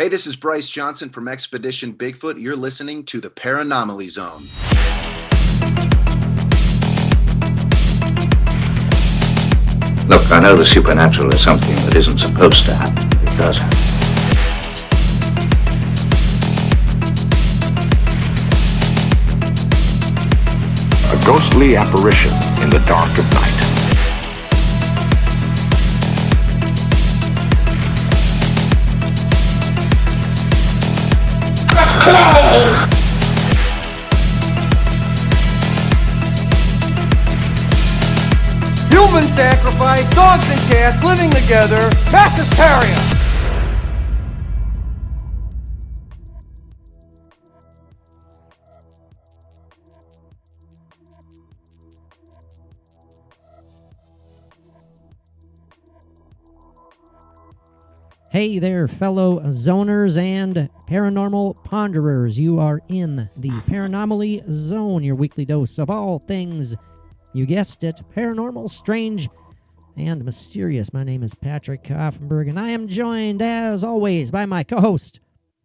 Hey, this is Bryce Johnson from Expedition Bigfoot. You're listening to the Paranormal Zone. Look, I know the supernatural is something that isn't supposed to happen. It does happen. A ghostly apparition in the dark of night. Human sacrifice, dogs and cats living together, mass hysteria. Hey there, fellow zoners and paranormal ponderers. You are in the Paranormal Zone, your weekly dose of all things, you guessed it, paranormal, strange, and mysterious. My name is Patrick Koffenberg, and I am joined, as always, by my co-host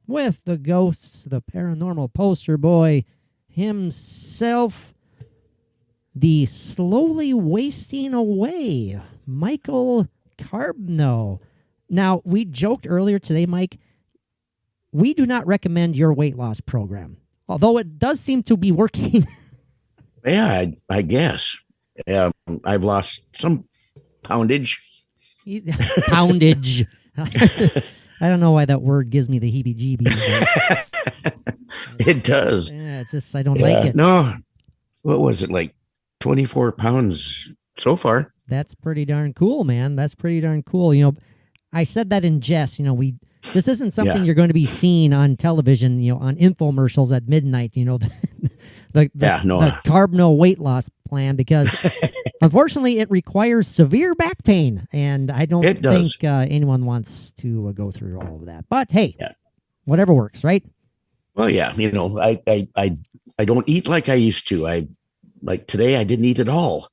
with the ghosts, the paranormal poster boy himself, the slowly wasting away, Michael Carbno. Now, we joked earlier today, Mike, we do not recommend your weight loss program, although it does seem to be working. Yeah, I guess. I've lost some poundage. Poundage. I don't know why that word gives me the heebie-jeebies. It does. Yeah, it's just, I don't like it. No, what was it, like 24 pounds so far? That's pretty darn cool, man. That's pretty darn cool. You know, I said that in jest. You know, this isn't something you're going to be seeing on television, you know, on infomercials at midnight, you know, the Carbno weight loss plan, because unfortunately it requires severe back pain, and I don't think anyone wants to go through all of that. But hey, whatever works, right? Well, yeah, you know, I don't eat like I used to. Like today I didn't eat at all.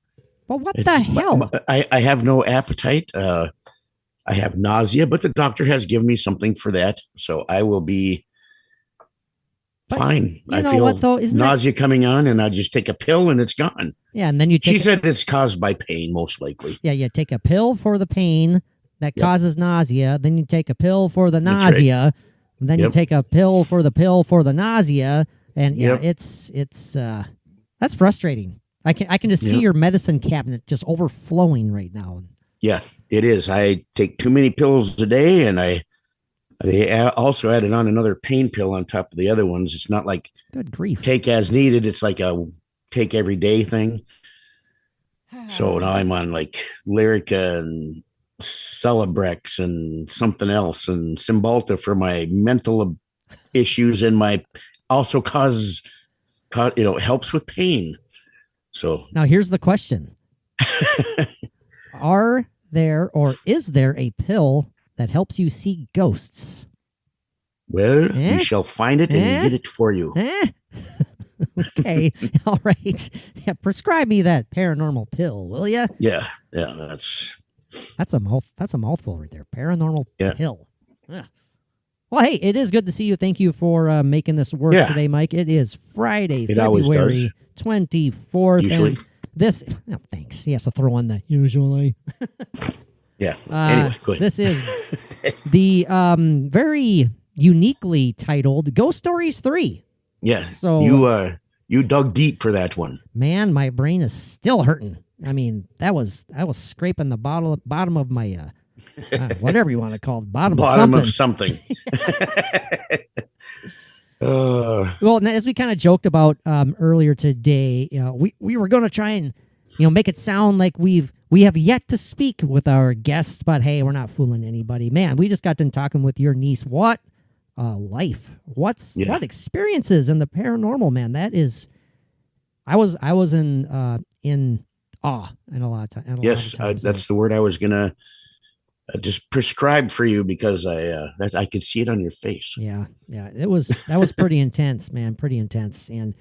Well, what the hell? I have no appetite. I have nausea, but the doctor has given me something for that, so I will be fine. I feel nausea coming on, and I just take a pill, and it's gone. Yeah, and then she said it's caused by pain, most likely. Yeah, you take a pill for the pain that causes nausea, then you take a pill for the nausea, and then you take a pill for the nausea, and it's that's frustrating. I can just see your medicine cabinet just overflowing right now. Yeah, it is. I take too many pills a day, and they also added on another pain pill on top of the other ones. It's not like good grief, take as needed. It's like a take every day thing. So now I'm on like Lyrica and Celebrex and something else, and Cymbalta for my mental issues, and my also helps with pain. So now here's the question. Are there, or is there, a pill that helps you see ghosts? Well, we shall find it and get it for you. Okay, all right. Yeah, prescribe me that paranormal pill, will you? Yeah, that's a mouthful right there. Paranormal pill. Yeah. Well, hey, it is good to see you. Thank you for making this work today, Mike. It is Friday, February 24th. Usually. This, thanks. He has to throw in the usually. Anyway, go ahead. This is the very uniquely titled Ghost Stories 3. Yeah. So you dug deep for that one. Man, my brain is still hurting. I mean, I was scraping the bottom of my whatever you want to call it, bottom of something. Well, as we kind of joked about earlier today, we were going to try and make it sound like we have yet to speak with our guests, but hey, we're not fooling anybody. Man, we just got done talking with your niece. What life? What experiences in the paranormal, man? That is, I was in awe in a lot of time. Yes, that's the word I was gonna just prescribe for you, because I could see it on your face. Yeah, that was pretty intense, man, pretty intense. And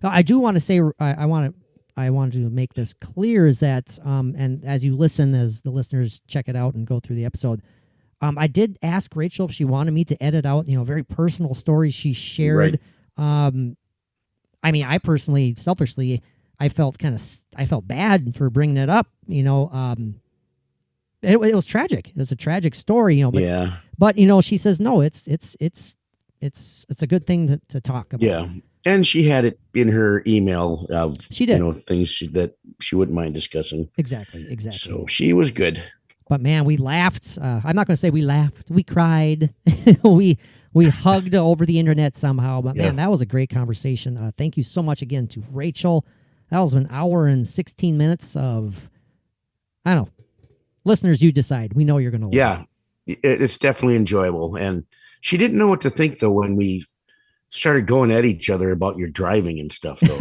I do want to say, I want to make this clear, is that and as you listen, as the listeners check it out and go through the episode, I did ask Rachel if she wanted me to edit out, very personal stories she shared. Right. I mean, I personally, selfishly, I felt bad for bringing it up. It was tragic. It was a tragic story. But she says no. It's a good thing to talk about. Yeah. And she had it in her email of she did. Things that she wouldn't mind discussing. Exactly. So she was good. But man, we laughed. I'm not going to say we laughed. We cried. we hugged over the internet somehow. But man, that was a great conversation. Thank you so much again to Rachel. That was an hour and 16 minutes of, I don't know. Listeners, you decide. We know you're going to love it. Yeah, it's definitely enjoyable. And she didn't know what to think, though, when we started going at each other about your driving and stuff, though.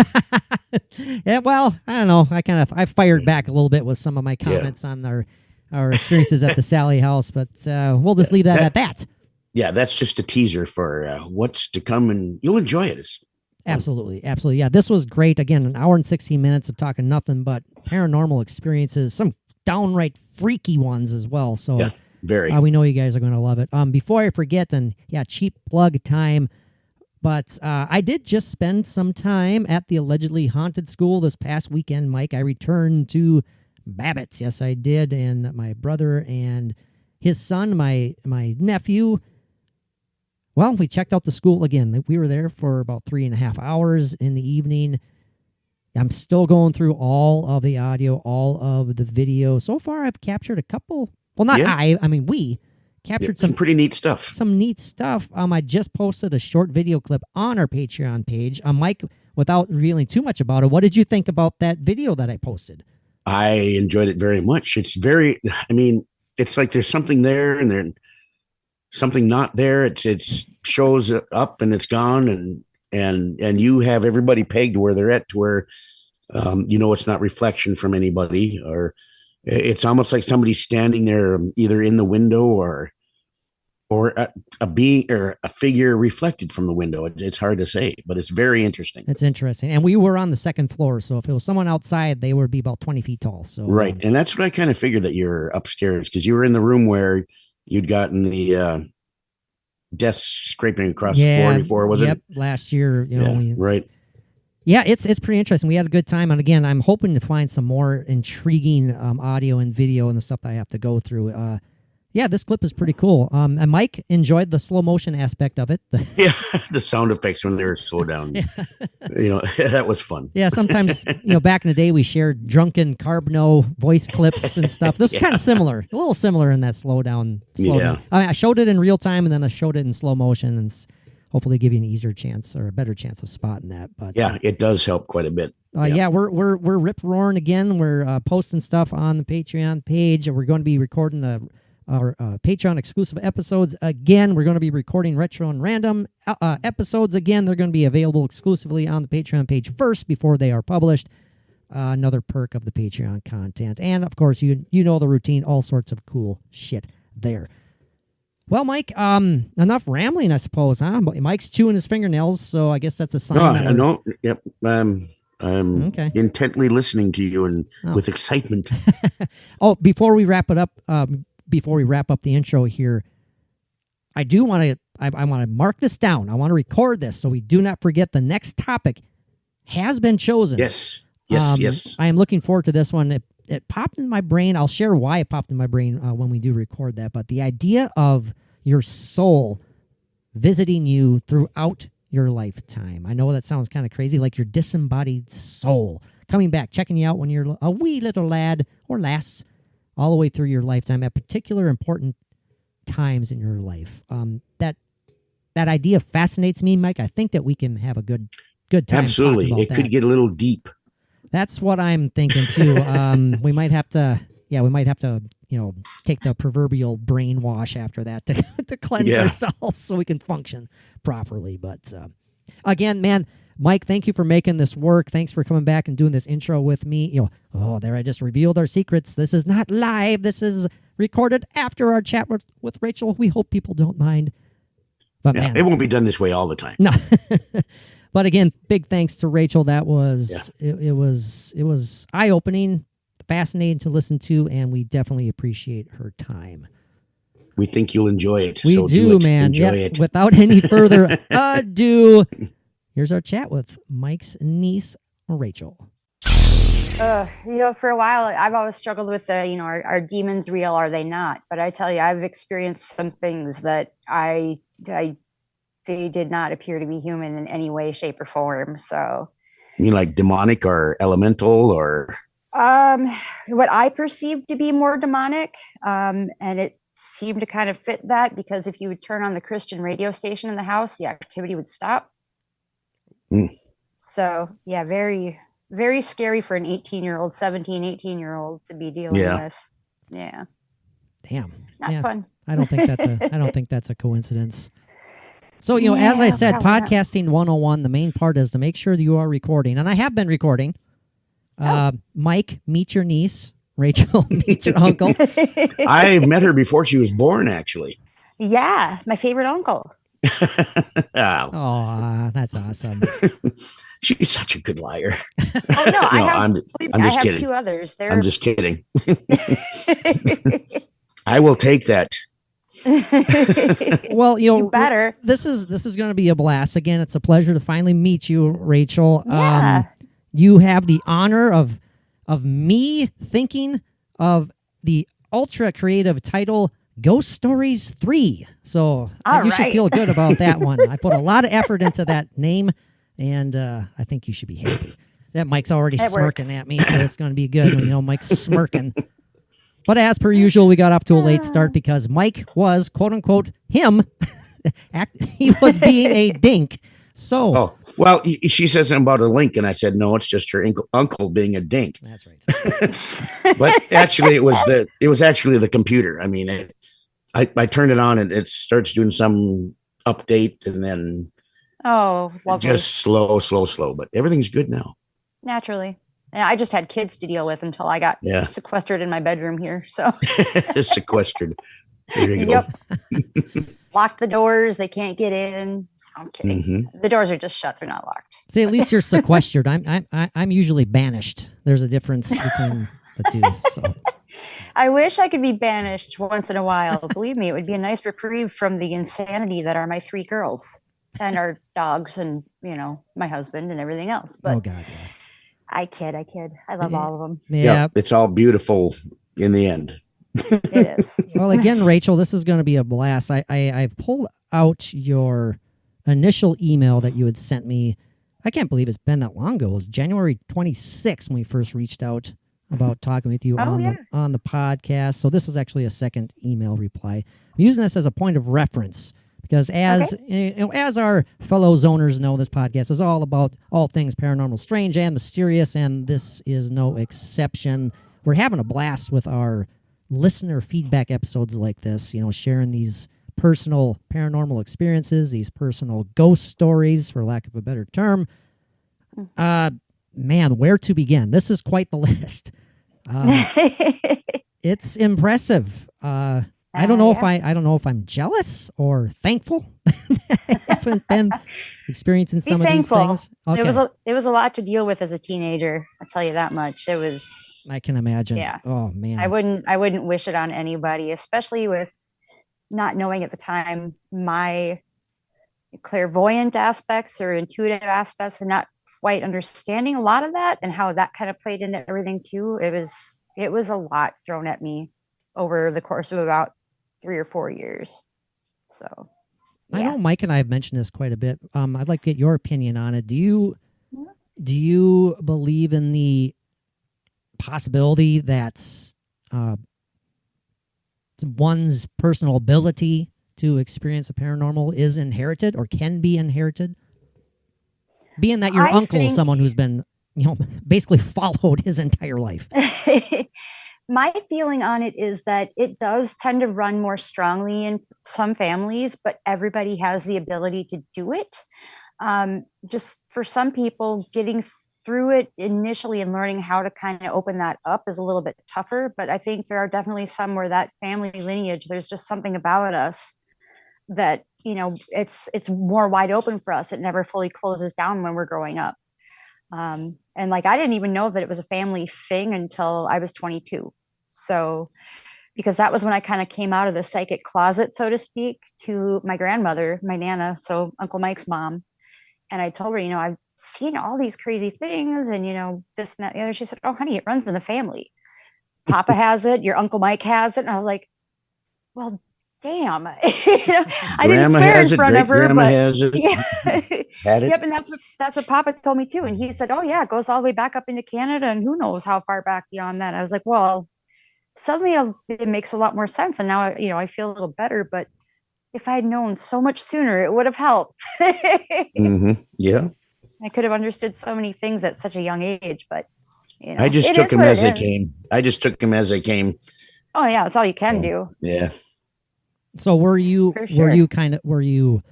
Yeah, well, I don't know. I fired back a little bit with some of my comments on our experiences at the Sally house, but we'll just leave that at that. Yeah, that's just a teaser for what's to come, and you'll enjoy it. Absolutely. Yeah, this was great. Again, an hour and 16 minutes of talking nothing but paranormal experiences, some downright freaky ones as well. So yeah, very. We know you guys are going to love it. Before I forget, and cheap plug time, but I did just spend some time at the allegedly haunted school this past weekend, Mike. I returned to Babbitt's. Yes, I did. And my brother and his son, my nephew, well, we checked out the school again. We were there for about 3.5 hours in the evening. I'm still going through all of the audio, all of the video. So far, I've captured a couple. Well, not I mean, we captured some pretty neat stuff. Some neat stuff. I just posted a short video clip on our Patreon page. Mike, without revealing too much about it, what did you think about that video that I posted? I enjoyed it very much. It's it's like there's something there and there's something not there. It shows up and it's gone, and you have everybody pegged where they're at, to where it's not reflection from anybody, or it's almost like somebody standing there either in the window or a being or a figure reflected from the window. It's hard to say, but it's very interesting. It's interesting. And we were on the second floor, so if it was someone outside, they would be about 20 feet tall. So right. And that's what I kind of figured, that you're upstairs, because you were in the room where you'd gotten the desks scraping across the floor before, was it? Last year, right. Yeah, it's pretty interesting. We had a good time. And again, I'm hoping to find some more intriguing audio and video and the stuff that I have to go through. This clip is pretty cool. And Mike enjoyed the slow motion aspect of it. Yeah, the sound effects when they were slowed down. That was fun. Yeah, sometimes, back in the day, we shared drunken Carbno voice clips and stuff. This is kind of similar, a little similar in that slow down. I mean, I showed it in real time, and then I showed it in slow motion, and hopefully give you an easier chance or a better chance of spotting that. But it does help quite a bit. We're rip roaring again. We're posting stuff on the Patreon page. We're going to be recording our Patreon exclusive episodes again. We're going to be recording retro and random episodes again. They're going to be available exclusively on the Patreon page first before they are published. Another perk of the Patreon content. And of course, you know the routine, all sorts of cool shit there. Well, Mike, enough rambling, I suppose, huh? Mike's chewing his fingernails, so I guess that's a sign. No. Yep. I'm intently listening to you and with excitement. Before we wrap it up, before we wrap up the intro here, I do want to I want to mark this down. I want to record this so we do not forget the next topic has been chosen. Yes. I am looking forward to this one. It popped in my brain. I'll share why it popped in my brain when we do record that. But the idea of your soul visiting you throughout your lifetime. I know that sounds kind of crazy, like your disembodied soul coming back, checking you out when you're a wee little lad or lass, all the way through your lifetime at particular important times in your life. That idea fascinates me, Mike. I think that we can have a good time. Absolutely. It could get a little deep. That's what I'm thinking too. We might have to take the proverbial brainwash after that to cleanse ourselves so we can function properly. But again, man, Mike, thank you for making this work. Thanks for coming back and doing this intro with me. There I just revealed our secrets. This is not live. This is recorded after our chat with Rachel. We hope people don't mind. But man, it won't be done this way all the time. No. But again, big thanks to Rachel. That was it was eye-opening, fascinating to listen to, and we definitely appreciate her time. we think you'll enjoy it. We so do, it. man. Enjoy Yeah. it. Without any further ado, here's our chat with Mike's niece, Rachel. For a while, I've always struggled with are demons real? Are they not? But I tell you, I've experienced some things that they did not appear to be human in any way, shape, or form. So, You mean like demonic or elemental or? what I perceived to be more demonic, and it seemed to kind of fit that, because if you would turn on the Christian radio station in the house, the activity would stop. So, yeah, very, very scary for an 18-year-old, 17, 18-year-old to be dealing with. Yeah. Damn. Not fun. I don't think that's a coincidence. So, as I said, podcasting 101, the main part is to make sure that you are recording. And I have been recording. Mike, meet your niece. Rachel, meet your uncle. I met her before she was born, actually. Yeah, my favorite uncle. Oh, that's awesome. She's such a good liar. Oh no, I'm just kidding. 2 others. I'm just kidding. I will take that. Well, you better. This is going to be a blast. Again, it's a pleasure to finally meet you, Rachel. Yeah. You have the honor of me thinking of the ultra creative title Ghost Stories 3. So you should feel good about that one. I put a lot of effort into that name, and I think you should be happy. That Mike's already smirking at me, so it's going to be good when Mike's smirking. But as per usual, we got off to a late start because Mike was, quote unquote, him. He was being a dink. So, she said something about a link, and I said, no, it's just her uncle being a dink. That's right. But actually, it was actually the computer. I mean, I turned it on, and it starts doing some update, and then lovely. Just slow. But everything's good now. Naturally. And I just had kids to deal with until I got sequestered in my bedroom here. So sequestered. There you go. Lock the doors. They can't get in. I'm kidding. Mm-hmm. The doors are just shut. They're not locked. See, at least you're sequestered. I'm usually banished. There's a difference between the two. So I wish I could be banished once in a while. Believe me, it would be a nice reprieve from the insanity that are my 3 girls and our dogs and, my husband and everything else. But oh, God, yeah. I kid. I love all of them. Yeah. It's all beautiful in the end. It is. Well, again, Rachel, this is going to be a blast. I've pulled out your initial email that you had sent me. I can't believe it's been that long ago. It was January 26th when we first reached out about talking with you on the podcast. So this is actually a second email reply. I'm using this as a point of reference because as our fellow zoners know, this podcast is all about all things paranormal, strange, and mysterious, and this is no exception. We're having a blast with our listener feedback episodes like this, sharing these personal paranormal experiences, these personal ghost stories, for lack of a better term. Man, where to begin? This is quite the list. It's impressive. I don't know if I'm jealous or thankful. I haven't been experiencing some of these things. Okay. It was a lot to deal with as a teenager. I'll tell you that much. It was. I can imagine. Yeah. Oh man. I wouldn't wish it on anybody, especially with not knowing at the time my clairvoyant aspects or intuitive aspects and not quite understanding a lot of that and how that kind of played into everything too. It was a lot thrown at me over the course of about 3 or 4 years. So yeah. I know Mike and I have mentioned this quite a bit. I'd like to get your opinion on it. Do you believe in the possibility that one's personal ability to experience a paranormal is inherited or can be inherited? Being that your uncle is someone who's been, basically followed his entire life. My feeling on it is that it does tend to run more strongly in some families, but everybody has the ability to do it. Just for some people, getting through it initially and learning how to kind of open that up is a little bit tougher. But I think there are definitely some where that family lineage, there's just something about us that, it's more wide open for us. It never fully closes down when we're growing up. And I didn't even know that it was a family thing until I was 22. So because that was when I kind of came out of the psychic closet, so to speak, to my grandmother, my Nana, so Uncle Mike's mom. And I told her, I've seen all these crazy things and, this and that. And the other. She said, oh, honey, it runs in the family. Papa has it. Your Uncle Mike has it. And I was like, well, damn. I didn't Grandma swear in has it. front Great of her, grandma but has it. yeah. Had it. Yep, and that's what Papa told me too. And he said, oh yeah, it goes all the way back up into Canada and who knows how far back beyond that. I was like, well, suddenly it makes a lot more sense. And now, I feel a little better, but if I had known so much sooner, it would have helped. Yeah. I could have understood so many things at such a young age, but I just it took is them what as it they is. came. I just took them as they came. Oh yeah, that's all you can do. Yeah. So were you For sure. were you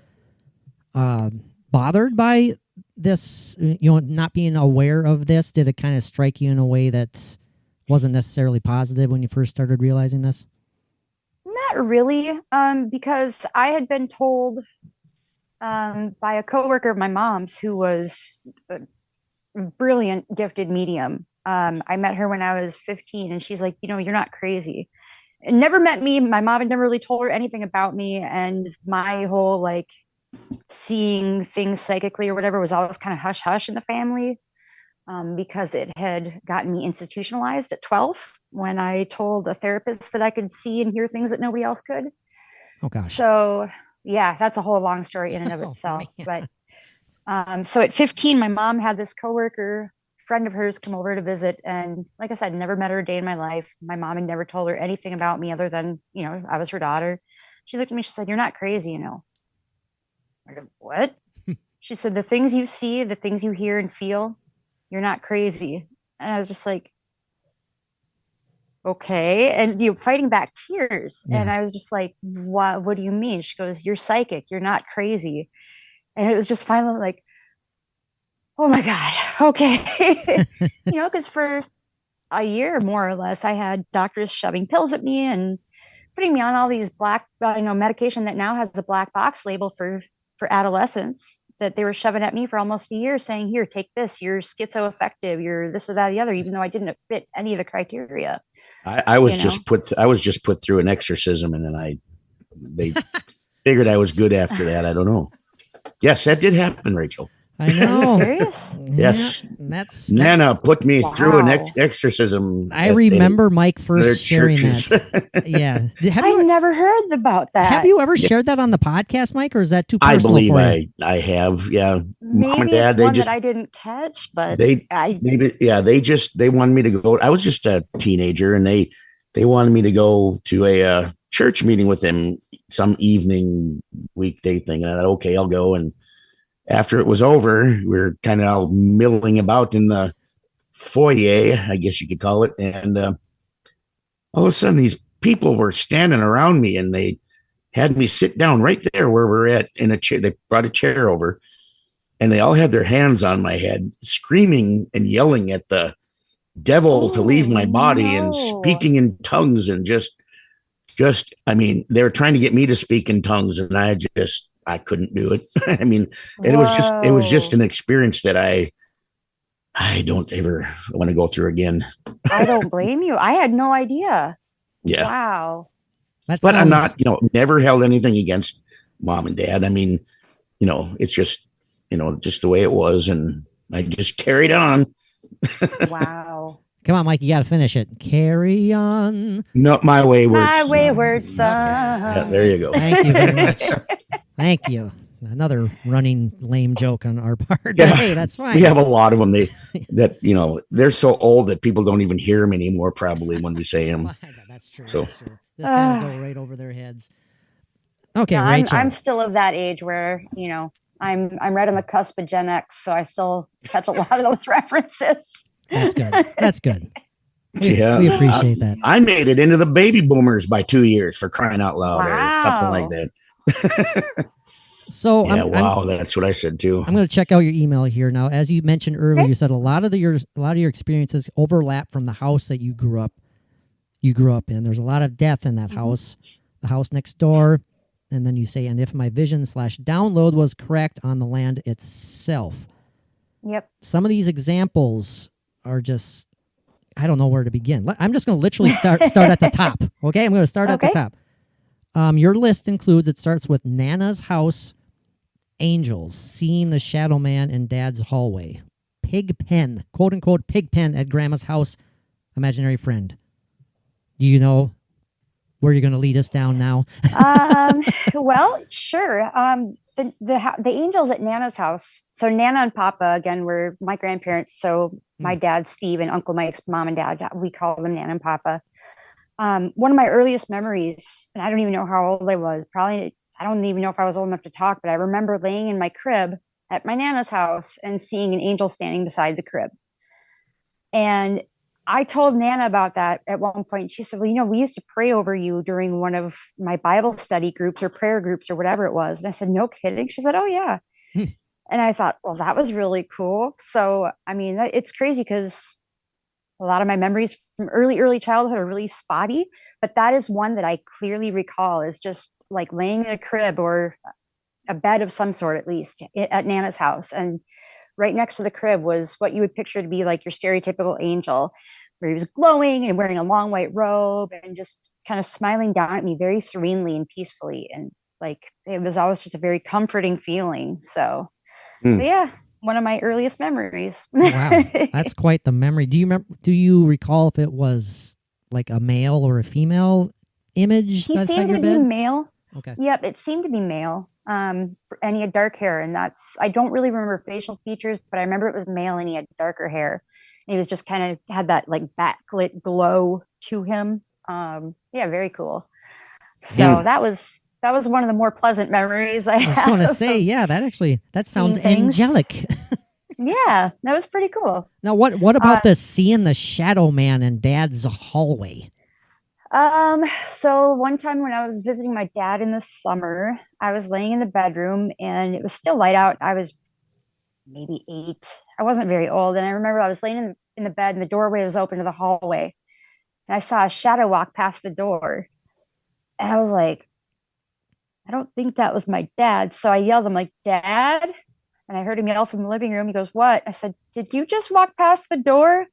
bothered by this, not being aware of this? Did it kind of strike you in a way that wasn't necessarily positive when you first started realizing this? Not really, because I had been told by a coworker of my mom's who was a brilliant, gifted medium. I met her when I was 15, and she's like, you're not crazy. And never met me. My mom had never really told her anything about me, and my whole seeing things psychically or whatever was always kind of hush hush in the family, because it had gotten me institutionalized at 12 when I told a therapist that I could see and hear things that nobody else could. Oh gosh. So yeah, that's a whole long story in and of Oh, itself. man. But so at 15, my mom had this coworker friend of hers come over to visit, and like I said, never met her a day in my life. My mom had never told her anything about me other than I was her daughter. She looked at me, she said, you're not crazy. I go, what? She said, the things you see, the things you hear and feel, you're not crazy. And I was just like, okay. And fighting back tears. Yeah. And I was just like, what do you mean? She goes, you're psychic, you're not crazy. And it was just finally like, oh my God, okay. Because for a year more or less, I had doctors shoving pills at me and putting me on all these black, medication that now has a black box label for adolescents, that they were shoving at me for almost a year, saying, here, take this, you're schizoaffective, you're this or that or the other, even though I didn't fit any of the criteria. I was just put through an exorcism, and then they figured I was good after that. I don't know. Yes, that did happen, Rachel. I know. Are you serious? Yes. That's Nana put me through an Wow. exorcism. I remember Mike their first sharing churches. that. Yeah. I've never heard about that. Have you ever shared that on the podcast, Mike, or is that too I personal believe for you? I have. Yeah. Maybe Mom and Dad, it's they one just that I didn't catch, but they wanted me to go. I was just a teenager, and they wanted me to go to a church meeting with them some evening weekday thing. And I thought, okay, I'll go. And after it was over, we were kind of all milling about in the foyer, I guess you could call it. And all of a sudden, these people were standing around me, and they had me sit down right there where we're at in a chair. They brought a chair over, and they all had their hands on my head, screaming and yelling at the devil to leave my body and speaking in tongues, and just, I mean, they were trying to get me to speak in tongues, and I couldn't do it. I mean, it was just an experience that I don't ever want to go through again. I don't blame you. I had no idea. Yeah. Wow. But I'm not, never held anything against Mom and Dad. I mean, it's just, just the way it was. And I just carried on. Wow. Come on, Mike, you got to finish it. Carry on. Not my wayward My son. wayward son. Yeah, there you go. Thank you very much. Thank you. Another running lame joke on our part. Yeah. Hey, that's fine. We have a lot of them. They're so old that people don't even hear them anymore, probably, when we say them. That's true. So- That's true. This kind of go right over their heads. Okay, No, Rachel. I'm still of that age where, I'm right on the cusp of Gen X, so I still catch a lot of those references. That's good. That's good. We Yeah. appreciate that. I made it into the baby boomers by 2 years, for crying out loud, or something like that. So Yeah, I'm that's what I said too. going to check out your email here now. As you mentioned earlier, you said a lot of your experiences overlap from the house that you grew up in. There's a lot of death in that house, the house next door, and then you say, and if my vision/download was correct on the land itself. Yep. Some of these examples are just, I don't know where to begin. I'm just going to literally start at the top. Okay, I'm going to start at the top. Your list includes. It starts with Nana's house, angels, seeing the shadow man in Dad's hallway, pig pen, quote unquote pig pen at Grandma's house, imaginary friend. Do you know where you're going to lead us down now? Well, sure. The angels at Nana's house. So Nana and Papa again were my grandparents. So my dad, Steve, and Uncle Mike's mom and dad, we call them Nana and Papa. One of my earliest memories, and I don't even know how old I was. Probably, I don't even know if I was old enough to talk, but I remember laying in my crib at my Nana's house and seeing an angel standing beside the crib. And I told Nana about that at one point. She said, well, we used to pray over you during one of my Bible study groups or prayer groups or whatever it was. And I said, no kidding. She said, oh, yeah. And I thought, well, that was really cool. So, I mean, it's crazy because a lot of my memories from early childhood are really spotty. But that is one that I clearly recall is just like laying in a crib or a bed of some sort, at least at Nana's house. And right next to the crib was what you would picture to be like your stereotypical angel, where he was glowing and wearing a long white robe and just kind of smiling down at me very serenely and peacefully. And like, it was always just a very comforting feeling. So yeah, one of my earliest memories. Wow, that's quite the memory. Do you recall if it was like a male or a female image He beside seemed your to bed? be male. Okay. Yep, it seemed to be male. And he had dark hair, and I don't really remember facial features, but I remember it was male and he had darker hair. And he was just kind of had that like backlit glow to him. Yeah, very cool. So that was one of the more pleasant memories I was have. going to say, yeah, that sounds angelic. Yeah, that was pretty cool. Now, what about the seeing the shadow man in Dad's hallway? So one time when I was visiting my dad in the summer, I was laying in the bedroom and it was still light out. I was maybe 8. I wasn't very old. And I remember I was laying in the bed and the doorway was open to the hallway. And I saw a shadow walk past the door. And I was like, I don't think that was my dad. So I yelled, I'm like, Dad? And I heard him yell from the living room. He goes, what? I said, did you just walk past the door?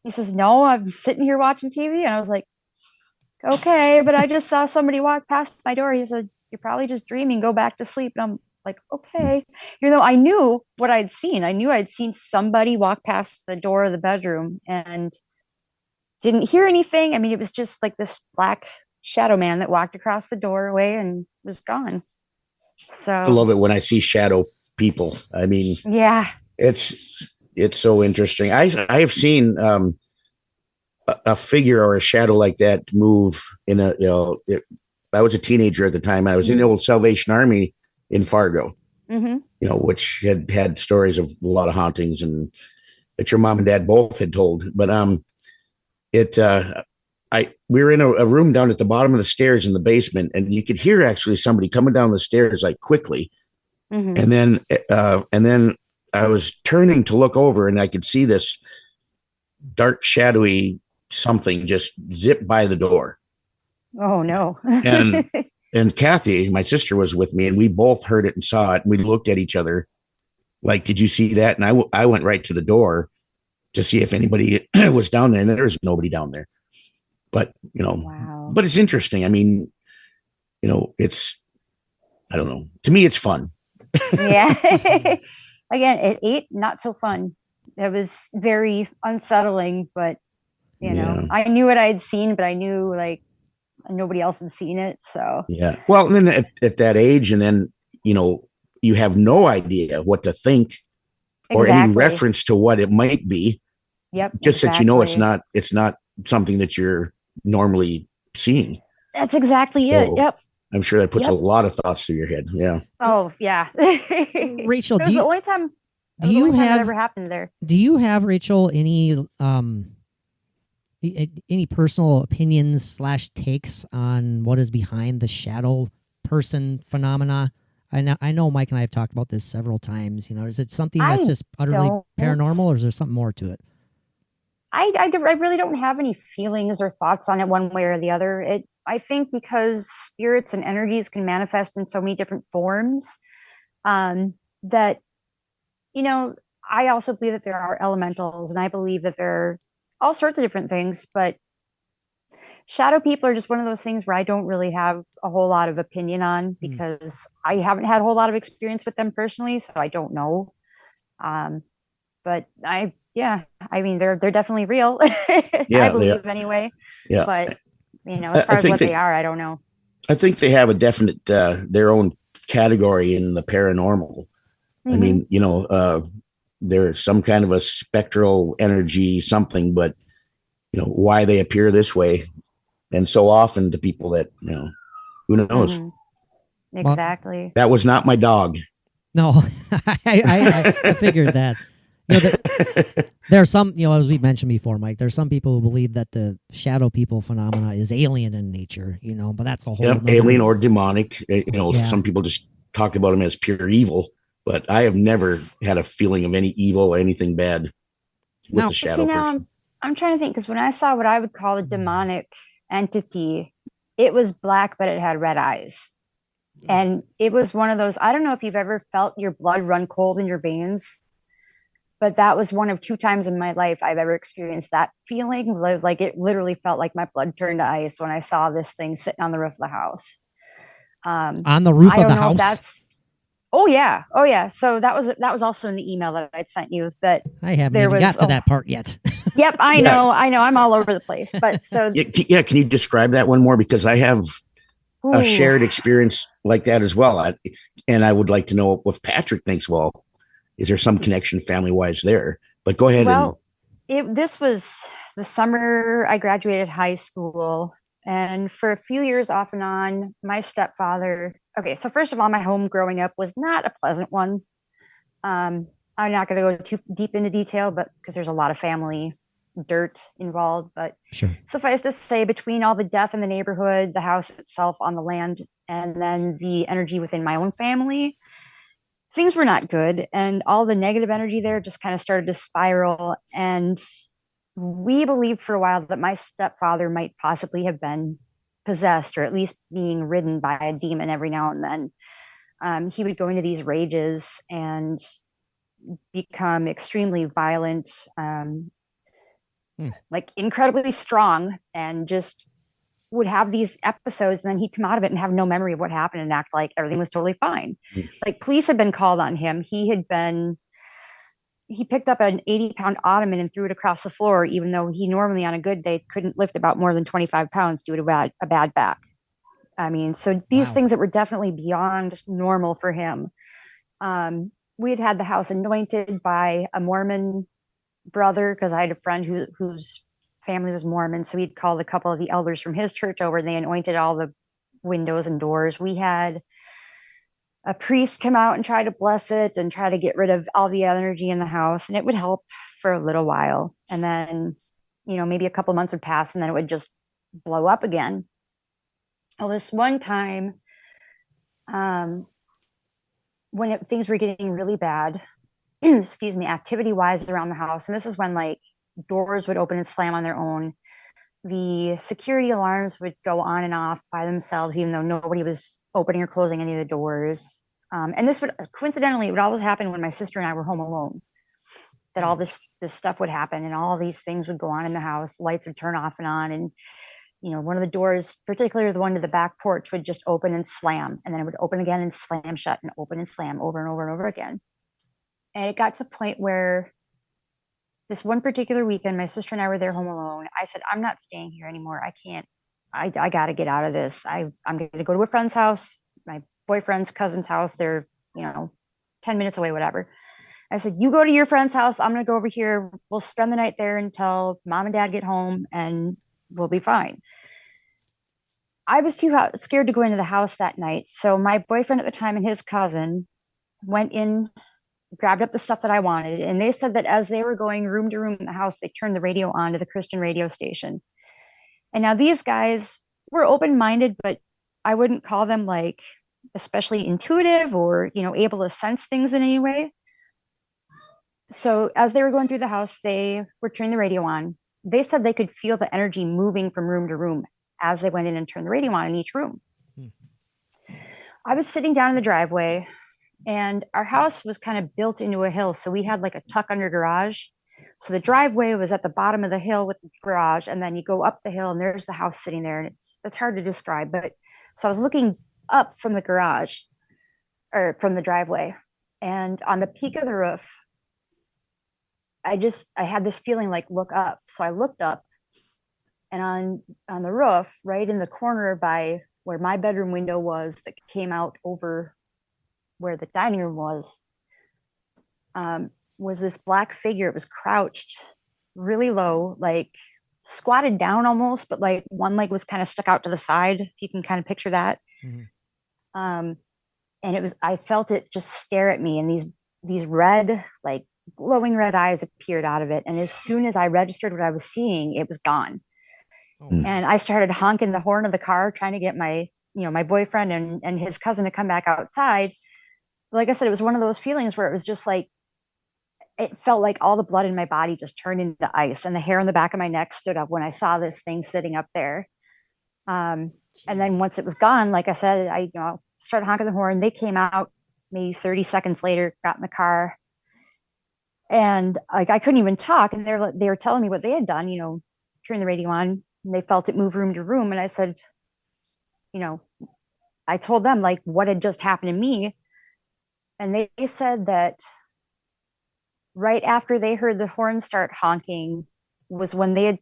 He says, no, I'm sitting here watching TV. And I was like, okay, but I just saw somebody walk past my door. He said, you're probably just dreaming. Go back to sleep. And I'm like, okay. Even though I knew what I'd seen. I knew I'd seen somebody walk past the door of the bedroom and didn't hear anything. I mean, it was just like this black shadow man that walked across the doorway and was gone. So I love it when I see shadow people. I mean, yeah, it's so interesting. I have seen a figure or a shadow like that move in I was a teenager at the time. I was in the old Salvation Army in Fargo, which had stories of a lot of hauntings and that your mom and dad both had told. But we were in a room down at the bottom of the stairs in the basement, and you could hear actually somebody coming down the stairs like quickly. And then I was turning to look over, and I could see this dark, shadowy something just zip by the door. Oh no. and Kathy, my sister, was with me, and we both heard it and saw it, and we looked at each other like, did you see that? And I went right to the door to see if anybody was down there, and there was nobody down there. But wow. But it's interesting. I mean, I don't know. To me, it's fun. Yeah. Again, at 8, not so fun. It was very unsettling, but I knew what I had seen, but I knew like nobody else had seen it. So yeah. Well, and then at that age, and then you have no idea what to think or any reference to what it might be. Yep. Just that it's not something that you're normally seeing. That's exactly it. Yep. I'm sure that puts a lot of thoughts through your head. Yeah. Oh yeah. Rachel, it was the only time that ever happened there. Do you have, Rachel, any personal opinions / takes on what is behind the shadow person phenomena? I know Mike and I have talked about this several times. Is it something that's just utterly paranormal, or is there something more to it? I really don't have any feelings or thoughts on it one way or the other. I think because spirits and energies can manifest in so many different forms, that, I also believe that there are elementals, and I believe that there all sorts of different things, but shadow people are just one of those things where I don't really have a whole lot of opinion on because I haven't had a whole lot of experience with them personally, so I don't know. But I mean, they're definitely real. Yeah, I believe anyway. Yeah. But as far as what they are, I don't know. I think they have a definite their own category in the paranormal. I mean, they're some kind of a spectral energy, something, but why they appear this way and so often to people that who knows. Exactly. Well, that was not my dog. No, I figured that. There are some, as we mentioned before, Mike, there's some people who believe that the shadow people phenomena is alien in nature, but that's a whole alien or demonic. Some people just talk about them as pure evil, but I have never had a feeling of any evil or anything bad with the shadow person. I'm trying to think, because when I saw what I would call a demonic entity, it was black, but it had red eyes. And it was one of those, I don't know if you've ever felt your blood run cold in your veins, but that was one of 2 times in my life I've ever experienced that feeling. Like it literally felt like my blood turned to ice when I saw this thing sitting on the roof of the house. On the roof of the house? Oh yeah. So that was also in the email that I sent you. That I haven't even got to that part yet. Yep, I know. I'm all over the place. But so yeah, can you describe that one more, because I have a shared experience like that as well, and I would like to know if Patrick thinks, well, is there some connection family wise there? But go ahead. Well, this was the summer I graduated high school. And for a few years off and on, my stepfather. Okay, so first of all, my home growing up was not a pleasant one. I'm not going to go too deep into detail, but because there's a lot of family dirt involved. But sure. Suffice to say, between all the death in the neighborhood, the house itself on the land, and then the energy within my own family, things were not good. And all the negative energy there just kind of started to spiral. And we believed for a while that my stepfather might possibly have been possessed, or at least being ridden by a demon every now and then. He would go into these rages and become extremely violent, like incredibly strong, and just would have these episodes, and then he'd come out of it and have no memory of what happened and act like everything was totally fine. Like police had been called on him. He picked up an 80-pound ottoman and threw it across the floor, even though he normally on a good day couldn't lift about more than 25 pounds due to a bad back. I mean, so these things that were definitely beyond normal for him. We had the house anointed by a Mormon brother, because I had a friend whose family was Mormon. So he'd called a couple of the elders from his church over, and they anointed all the windows and doors. We had a priest come out and try to bless it and try to get rid of all the energy in the house, and it would help for a little while. And then, maybe a couple months would pass, and then it would just blow up again. Well, this one time, when things were getting really bad, excuse me, activity wise around the house. And this is when like doors would open and slam on their own. The security alarms would go on and off by themselves, even though nobody was opening or closing any of the doors. And this would coincidentally, it would always happen when my sister and I were home alone, that all this stuff would happen, and all these things would go on in the house. Lights would turn off and on. And, one of the doors, particularly the one to the back porch, would just open and slam. And then it would open again and slam shut, and open and slam over and over and over again. And it got to the point where this one particular weekend, my sister and I were there home alone. I said, I'm not staying here anymore. I can't, I got to get out of this. I'm going to go to a friend's house, my boyfriend's cousin's house. They're, 10 minutes away, whatever. I said, you go to your friend's house. I'm going to go over here. We'll spend the night there until mom and dad get home, and we'll be fine. I was too scared to go into the house that night. So my boyfriend at the time and his cousin went in, grabbed up the stuff that I wanted. And they said that as they were going room to room in the house, they turned the radio on to the Christian radio station. And now these guys were open-minded, but I wouldn't call them like especially intuitive or, able to sense things in any way. So as they were going through the house, they were turning the radio on. They said they could feel the energy moving from room to room as they went in and turned the radio on in each room. I was sitting down in the driveway, and our house was kind of built into a hill. So we had like a tuck under garage. So the driveway was at the bottom of the hill with the garage, and then you go up the hill and there's the house sitting there, and it's hard to describe. But so I was looking up from the garage or from the driveway, and on the peak of the roof, I had this feeling like look up. So I looked up, and on the roof, right in the corner by where my bedroom window was that came out over where the dining room was this black figure. It was crouched really low, like squatted down almost, but like one leg was kind of stuck out to the side, if you can kind of picture that. And I felt it just stare at me, and these red, like glowing red eyes appeared out of it. And as soon as I registered what I was seeing, it was gone. And I started honking the horn of the car, trying to get my boyfriend and his cousin to come back outside. Like I said, it was one of those feelings where it was just like, it felt like all the blood in my body just turned into ice, and the hair on the back of my neck stood up when I saw this thing sitting up there. And then once it was gone, like I said, I started honking the horn. They came out maybe 30 seconds later, got in the car, and like I couldn't even talk. And they were telling me what they had done, turn the radio on, and they felt it move room to room. And I said, I told them like what had just happened to me. And they said that right after they heard the horn start honking was when they had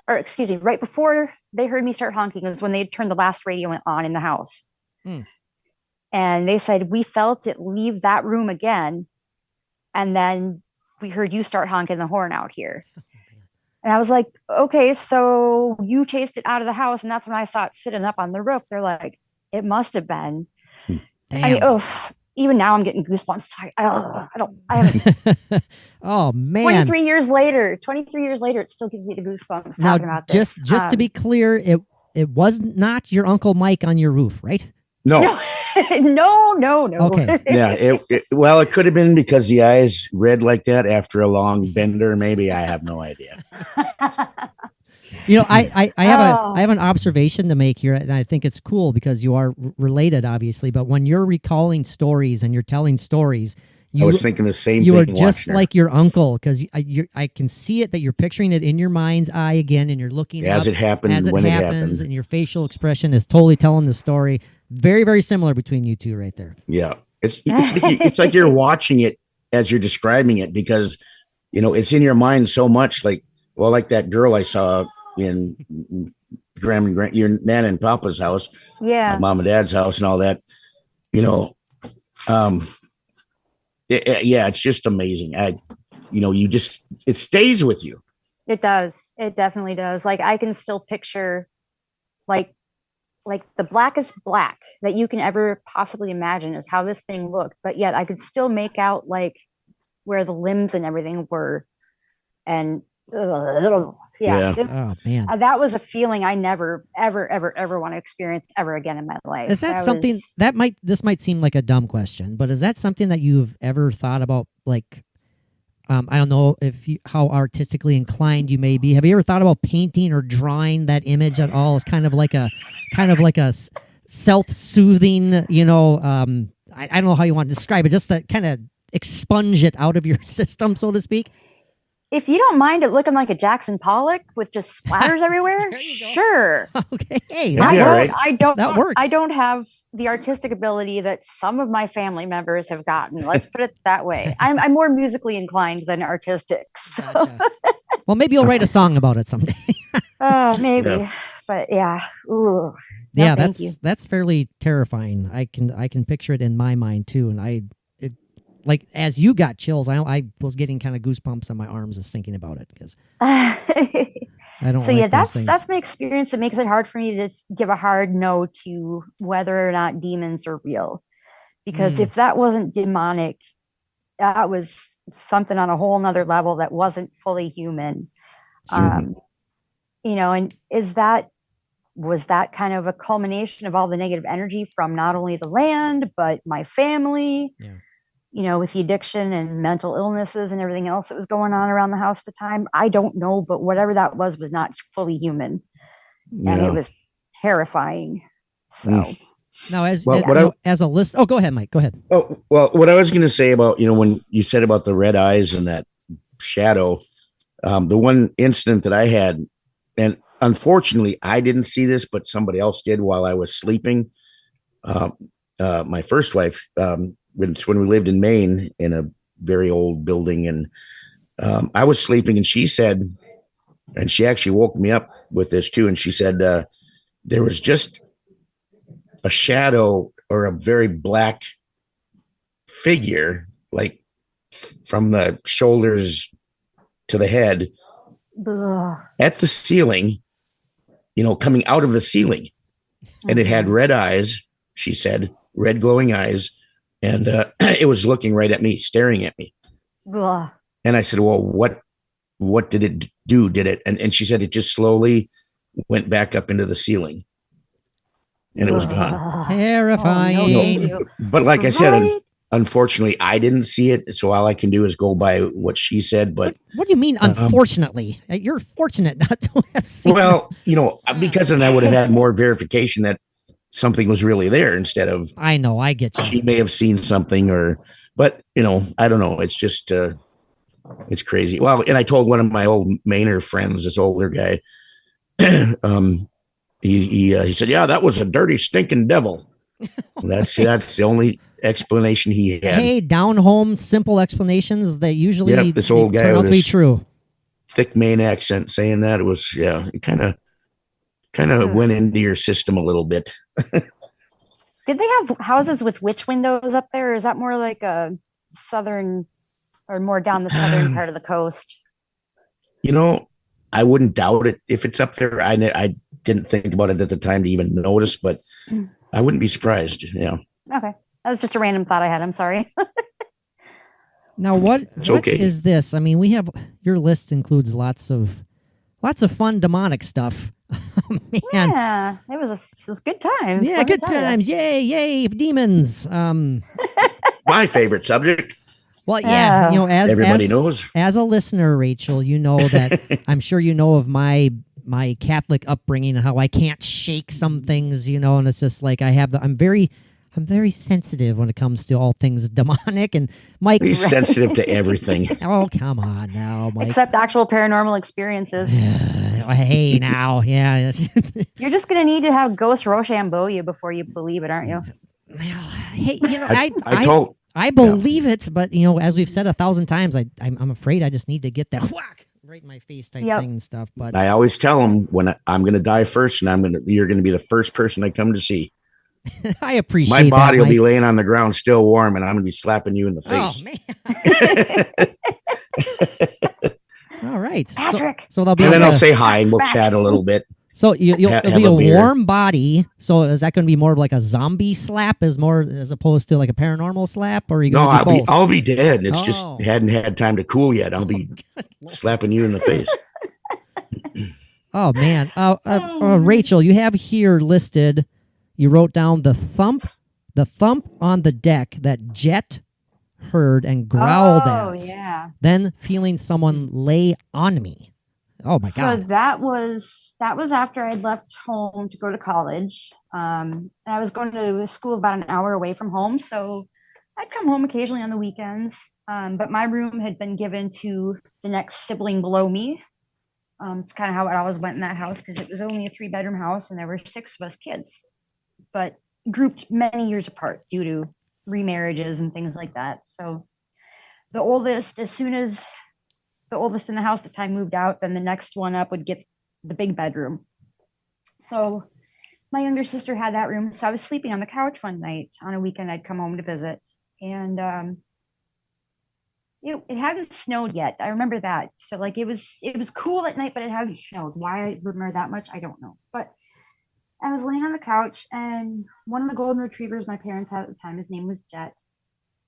right before they heard me start honking was when they had turned the last radio on in the house. And they said, we felt it leave that room again. And then we heard you start honking the horn out here. And I was like, okay, so you chased it out of the house. And that's when I saw it sitting up on the roof. They're like, it must have been. Damn. Even now I'm getting goosebumps. I haven't. Oh man. 23 years later, it still gives me the goosebumps Now, talking about this. just to be clear, it was not your Uncle Mike on your roof, right? No. No. Okay. Yeah. It could have been because the eyes red like that after a long bender. Maybe. I have no idea. I have an observation to make here, and I think it's cool because you are related, obviously. But when you're recalling stories and you're telling stories, I was thinking the same thing. You are just like your uncle, because I can see it that you're picturing it in your mind's eye again, and you're looking as it happened, when it happens, and your facial expression is totally telling the story. Very, very similar between you two, right there. Yeah, it's like you're watching it as you're describing it, because it's in your mind so much. Like that girl I saw in your Nana and Papa's house, Mom and Dad's house, and all that. It's just amazing. It stays with you. It does. It definitely does. Like I can still picture, like the blackest black that you can ever possibly imagine is how this thing looked. But yet I could still make out like where the limbs and everything were, and. Oh man, that was a feeling I never, ever want to experience ever again in my life. Is that something this might seem like a dumb question, but is that something that you've ever thought about? Like, I don't know how artistically inclined you may be. Have you ever thought about painting or drawing that image at all? As kind of like a self-soothing, I don't know how you want to describe it, just to kind of expunge it out of your system, so to speak. If you don't mind it looking like a Jackson Pollock with just splatters everywhere, sure. Okay, hey, that works. I don't have the artistic ability that some of my family members have gotten. Let's put it that way. I'm more musically inclined than artistic. So. Gotcha. Well, maybe you'll write a song about it someday. Maybe, but yeah. Ooh. No, yeah, that's fairly terrifying. I can picture it in my mind too, and like as you got chills, I was getting kind of goosebumps on my arms just thinking about it, because I don't. So that's my experience. It makes it hard for me to give a hard no to whether or not demons are real, because if that wasn't demonic, that was something on a whole nother level that wasn't fully human. And was that kind of a culmination of all the negative energy from not only the land but my family? Yeah. With the addiction and mental illnesses and everything else that was going on around the house at the time. I don't know, but whatever that was not fully human. Yeah. And it was terrifying. So now as a list, go ahead, Mike, go ahead. Oh, well, what I was going to say about, when you said about the red eyes and that shadow. The one incident that I had, and unfortunately, I didn't see this, but somebody else did while I was sleeping. My first wife, when we lived in Maine in a very old building, and I was sleeping, and she said, and she actually woke me up with this too, and she said there was just a shadow or a very black figure, like from the shoulders to the head Ugh. at the ceiling, coming out of the ceiling. And it had red eyes, she said, red glowing eyes. And it was looking right at me, staring at me. Ugh. And I said, well, what did it do? Did it? And she said, it just slowly went back up into the ceiling. And it was gone. Ugh. Terrifying. Oh, no, thank you. But like I said, Right? unfortunately, I didn't see it. So all I can do is go by what she said. But What do you mean, unfortunately? You're fortunate not to have seen well, because then I would have had more verification that something was really there instead of I know, I get you. she may have seen something but I don't know. It's just, it's crazy. Well, and I told one of my old Mainer friends, this older guy, he said, yeah, that was a dirty, stinking devil. That's the only explanation he had. Hey, down home, simple explanations that usually This old guy turn out with to be this true. thick Maine accent saying that, it was, it kind of went into your system a little bit. Did they have houses with witch windows up there, or is that more like a southern or more down the southern part of the coast? I wouldn't doubt it if it's up there. I didn't think about it at the time to even notice, but I wouldn't be surprised. Yeah. Okay. That was just a random thought I had. I'm sorry. Now, what okay. is this? I mean, we have your list includes lots of fun demonic stuff. Man. Yeah, it was good times. Yeah, let me good tell ya. times. Yay, demons. My favorite subject. Well, yeah, Everybody knows. As a listener, Rachel, you know that I'm sure you know of my Catholic upbringing and how I can't shake some things, and it's just like I'm very sensitive when it comes to all things demonic. And Mike, He's sensitive to everything. Oh, come on now, Mike. Except actual paranormal experiences. Hey, now, yeah. You're just gonna need to have Ghost Rochambeau you before you believe it, aren't you? Hey, I believe it, but as we've said 1,000 times, I'm afraid I just need to get that whack right in my face type thing and stuff. But I always tell them when I'm going to die first, and you're going to be the first person I come to see. I appreciate my body that, will be Mike. laying on the ground still warm, and I'm going to be slapping you in the face. Oh man! All right, Patrick. So they'll be. And then I'll say hi, and we'll chat a little bit. So it'll have be a beer. warm body. So is that going to be more of like a zombie slap, as opposed to like a paranormal slap, or are you going to do both? I'll be dead. It's just Oh. hadn't had time to cool yet. I'll be slapping you in the face. Oh man, Rachel, you have here listed. You wrote down the thump on the deck that Jet heard and growled at. Yeah. Then feeling someone lay on me. Oh my God. So that was after I'd left home to go to college. And I was going to school about an hour away from home. So I'd come home occasionally on the weekends. But my room had been given to the next sibling below me. It's kind of how it always went in that house, because it was only a 3-bedroom house and there were 6 of us kids, but grouped many years apart due to remarriages and things like that. So the oldest, as soon as the oldest in the house at the time moved out, then the next one up would get the big bedroom. So my younger sister had that room. So I was sleeping on the couch one night on a weekend. I'd come home to visit, and it hadn't snowed yet. I remember that. So like it was cool at night, but it hadn't snowed. Why I remember that much, I don't know. But I was laying on the couch, and one of the golden retrievers my parents had at the time, his name was Jet.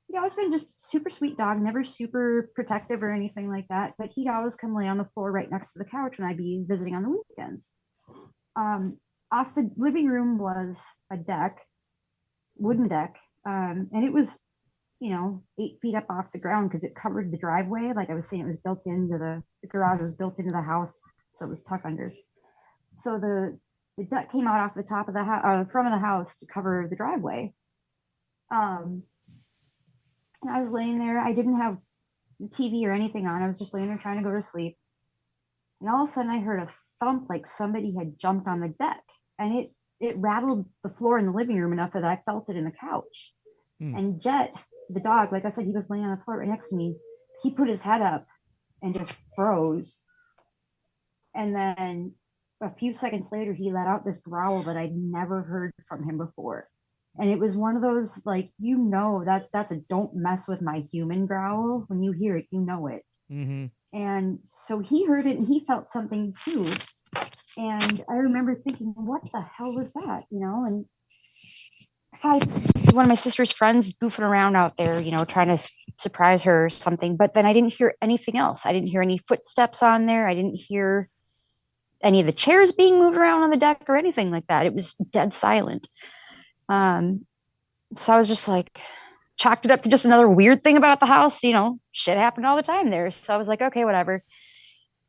He'd always been just super sweet dog, never super protective or anything like that. But he'd always come lay on the floor right next to the couch when I'd be visiting on the weekends. Off the living room was a deck, wooden deck, and it was, 8 feet up off the ground because it covered the driveway. Like I was saying, it was built into the garage was built into the house, so it was tucked under. So the deck came out off the top of the front of the house to cover the driveway. And I was laying there. I didn't have TV or anything on. I was just laying there trying to go to sleep. And all of a sudden I heard a thump like somebody had jumped on the deck. And it rattled the floor in the living room enough that I felt it in the couch. And Jet, the dog, like I said, he was laying on the floor right next to me. He put his head up and just froze. And then a few seconds later, he let out this growl that I'd never heard from him before. And it was one of those, like, that's a don't mess with my human growl. When you hear it, you know it. Mm-hmm. And so he heard it and he felt something too. And I remember thinking, what the hell was that? And I thought one of my sister's friends goofing around out there, trying to surprise her or something. But then I didn't hear anything else. I didn't hear any footsteps on there. I didn't hear any of the chairs being moved around on the deck or anything like that. It was dead silent. So I was just like, chalked it up to just another weird thing about the house. Shit happened all the time there. So I was like, okay, whatever.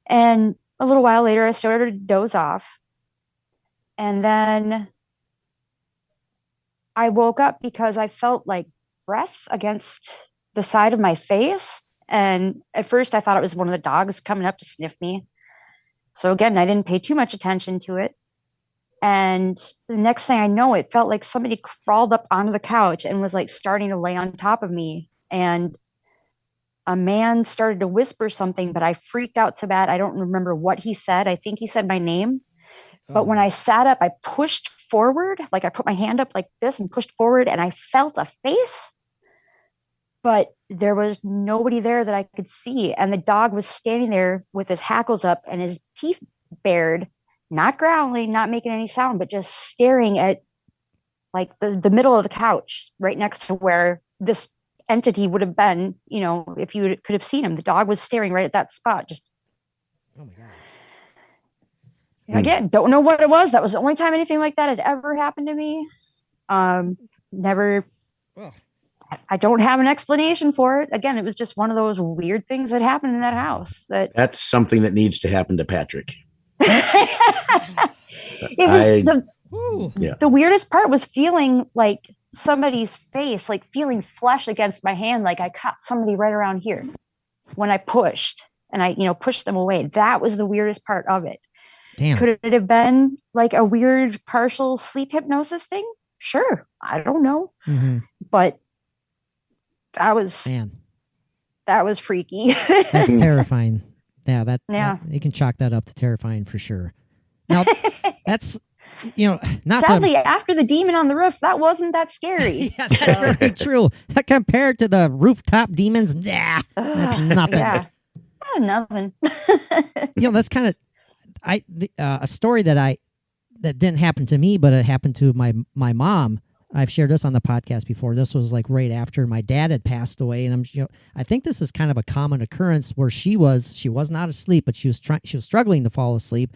And a little while later, I started to doze off. And then I woke up because I felt like breath against the side of my face. And at first I thought it was one of the dogs coming up to sniff me. So again, I didn't pay too much attention to it. And the next thing I know, it felt like somebody crawled up onto the couch and was like starting to lay on top of me. And a man started to whisper something, but I freaked out so bad. I don't remember what he said. I think he said my name. But when I sat up, I pushed forward, like I put my hand up like this and pushed forward, and I felt a face, but there was nobody there that I could see. And the dog was standing there with his hackles up and his teeth bared, not growling, not making any sound, but just staring at like the middle of the couch right next to where this entity would have been, if you could have seen him. The dog was staring right at that spot. Just, oh my God. Again, don't know what it was. That was the only time anything like that had ever happened to me. Never. Ugh. I don't have an explanation for it. Again, it was just one of those weird things that happened in that house. That's something that needs to happen to Patrick. It was the weirdest part was feeling like somebody's face, like feeling flesh against my hand, like I caught somebody right around here when I pushed and I, pushed them away. That was the weirdest part of it. Damn. Could it have been like a weird partial sleep hypnosis thing? Sure. I don't know. Mm-hmm. But that was freaky. That's terrifying. Yeah, that you can chalk that up to terrifying for sure. Now, that's not sadly after the demon on the roof, that wasn't that scary. Yeah, that's very true. Compared to the rooftop demons, that's nothing. Yeah, nothing. That's kind of a story that didn't happen to me, but it happened to my mom. I've shared this on the podcast before. This was like right after my dad had passed away, and I think this is kind of a common occurrence where she was not asleep, but she was struggling to fall asleep,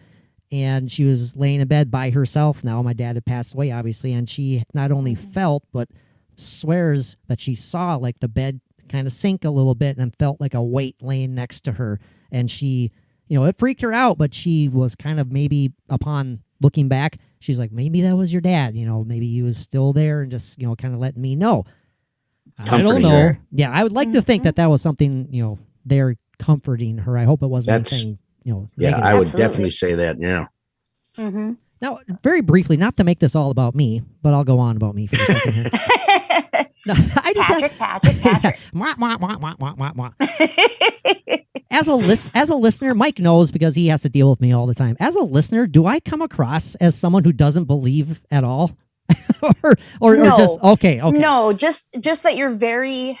and she was laying in bed by herself. Now my dad had passed away, obviously, and she not only felt but swears that she saw like the bed kind of sink a little bit and felt like a weight laying next to her, and she, it freaked her out, but she was kind of maybe upon looking back, she's like, maybe that was your dad. Maybe he was still there and just, kind of letting me know. I don't know. Her. Yeah, I would like to think that was something, they're comforting her. I hope it wasn't anything, Yeah, negative. I would definitely say that, yeah. Mm-hmm. Now, very briefly, not to make this all about me, but I'll go on about me for a second here. No, I just Patrick. Mwah, mwah, mwah, mwah, mwah, mwah, mwah. As a listener, Mike knows because he has to deal with me all the time. As a listener, do I come across as someone who doesn't believe at all? or no. just okay. No, just that you're very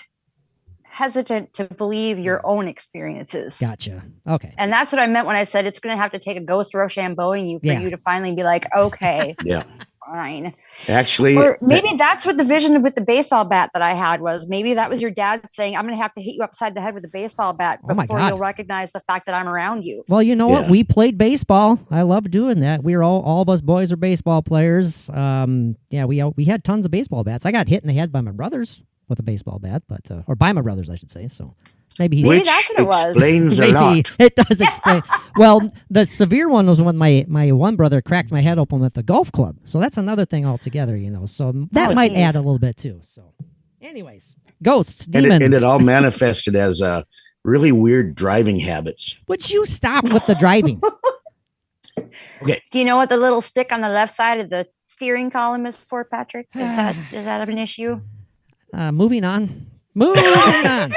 hesitant to believe your own experiences. Gotcha. Okay. And that's what I meant when I said it's going to have to take a ghost Rochambeauing you for you to finally be like, okay, yeah, fine. Actually, or maybe that's what the vision with the baseball bat that I had was. Maybe that was your dad saying, I'm going to have to hit you upside the head with a baseball bat before you'll recognize the fact that I'm around you. Well, you know what? We played baseball. I love doing that. We were all of us boys are baseball players. We had tons of baseball bats. I got hit in the head by my brothers with a baseball bat, but or by my brothers, I should say. So maybe that's what it was. Explains a lot. It does explain. Well, the severe one was when my one brother cracked my head open with a golf club. So that's another thing altogether, So that might add a little bit too. So, anyways, ghosts, demons, and it all manifested as a really weird driving habits. Would you stop with the driving? Okay. Do you know what the little stick on the left side of the steering column is for, Patrick? Is that an issue? Moving on. Moving on.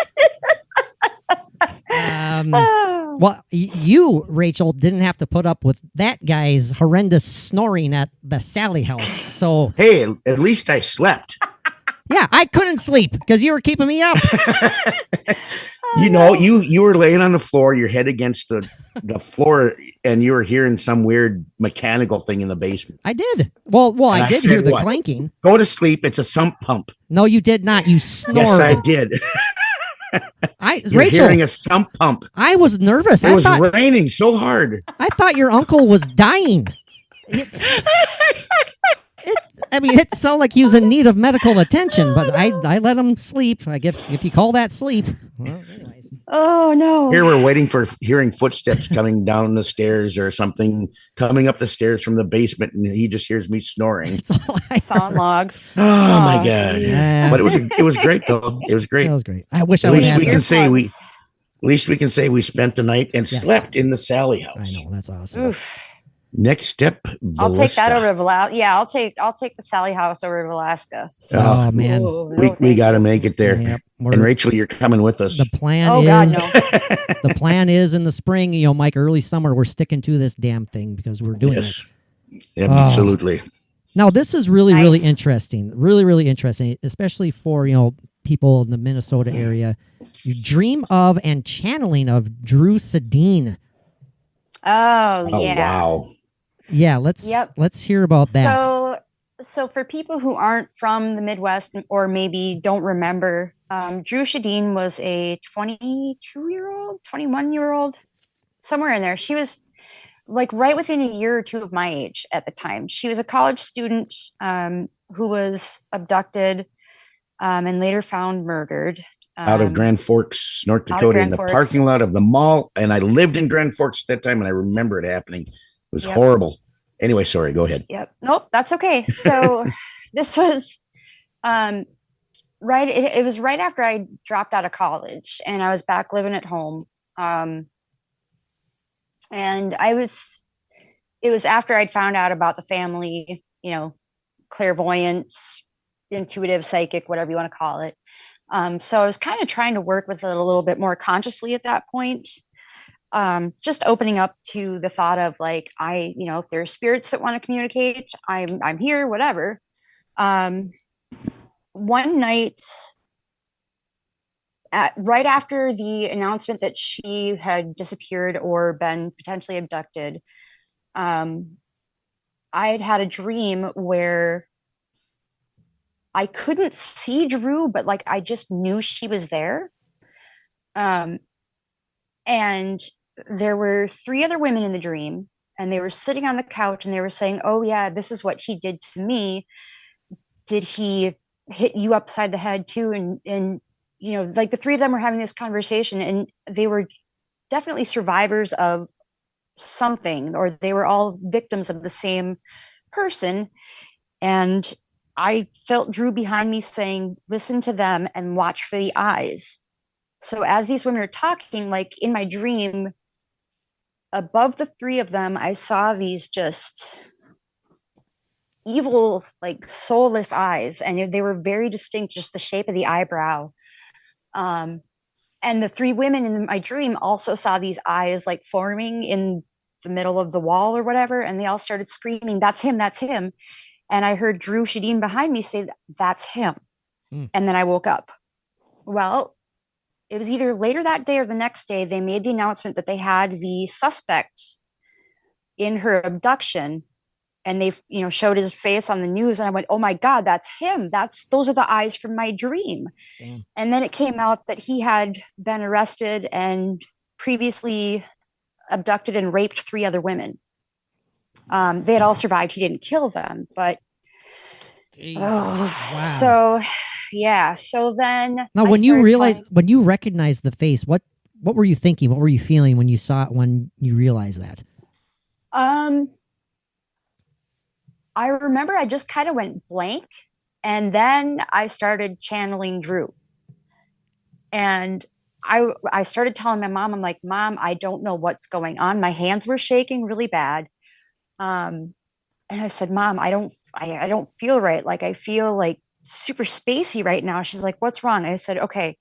Well, you, Rachel, didn't have to put up with that guy's horrendous snoring at the Sally house. So, Hey, at least I slept. yeah, I couldn't sleep because you were keeping me up. You know, you were laying on the floor, your head against the floor, and you were hearing some weird mechanical thing in the basement. I did. Well, I I did said hear the what? clanking. Go to sleep. It's a sump pump. No, you did not. You snored. Yes, I did. You're Rachel, hearing a sump pump. I was nervous. It was raining so hard. I thought your uncle was dying. It sounded like he was in need of medical attention, but I let him sleep. I guess if you call that sleep. Well, anyways. Oh no! Here we're waiting for hearing footsteps coming down the stairs or something coming up the stairs from the basement, and he just hears me snoring. That's all I Sawn logs. Oh my god! Yeah. But it was great though. It was great. That was great. I wish I At would least have. we can say we spent the night and Yes. slept in the Sally I house. know that's awesome. Oof. Next step, I'll take that Velisca. over Velasca. Yeah, I'll take the Sally house over Velasca. Oh man, Oh, no, we thank got to you. make it there. Yep, And Rachel, you're coming with us. the plan Oh is. God, no. The plan is in the spring, Mike, early summer, we're sticking to this damn thing because we're doing it. Yes, absolutely. Now, this is really, really Nice. interesting. Really, really interesting, especially for, people in the Minnesota area. You dream of and channeling of Drew Sedin. Oh Oh yeah. wow! Yeah, let's hear about that. So for people who aren't from the Midwest or maybe don't remember, Drew Shadeen was a 22-year-old, 21-year-old, somewhere in there. She was like right within a year or two of my age at the time. She was a college student who was abducted and later found murdered. Out of Grand Forks, North out of Dakota, in Grand the Forks. parking lot of the mall, and I lived in Grand Forks at that time, and I remember it happening. It was Yep. horrible. Anyway, sorry. Go ahead. Yep. Nope. That's okay. So this was right. It was right after I dropped out of college and I was back living at home. And it was after I'd found out about the family, clairvoyant, intuitive, psychic, whatever you want to call it. So I was kind of trying to work with it a little bit more consciously at that point. Just opening up to the thought of like, if there's spirits that want to communicate, I'm here, whatever. One night, right after the announcement that she had disappeared or been potentially abducted, I had a dream where I couldn't see Drew, but like I just knew she was there. And there were 3 other women in the dream, and they were sitting on the couch and they were saying, "Oh yeah, this is what he did to me. Did he hit you upside the head too?" And like the 3 of them were having this conversation, and they were definitely survivors of something, or they were all victims of the same person. And I felt Drew behind me saying, "Listen to them and watch for the eyes." So as these women are talking, like in my dream, above the 3 of them, I saw these just evil, like soulless eyes, and they were very distinct, just the shape of the eyebrow. And the 3 women in my dream also saw these eyes like forming in the middle of the wall or whatever, and they all started screaming, "That's him, that's him." And I heard Drew Shadeen behind me say, "That's him." And then I woke up. Well, it was either later that day or the next day, they made the announcement that they had the suspect in her abduction, and they showed his face on the news, and I went, "Oh my God, that's him. Those are the eyes from my dream." Damn. And then it came out that he had been arrested and previously abducted and raped 3 other women. They had all survived. He didn't kill them, but Wow. so yeah. So then Now, I when you started when you recognized the face, what were you thinking? What were you feeling when you saw it? When you realized that? I remember I just kind of went blank, and then I started channeling Drew. And I started telling my mom, I'm like, Mom, I don't know what's going on. My hands were shaking really bad. And I said, Mom, I don't feel right. Like I feel like super spacey right now. She's like, what's wrong? I said, okay.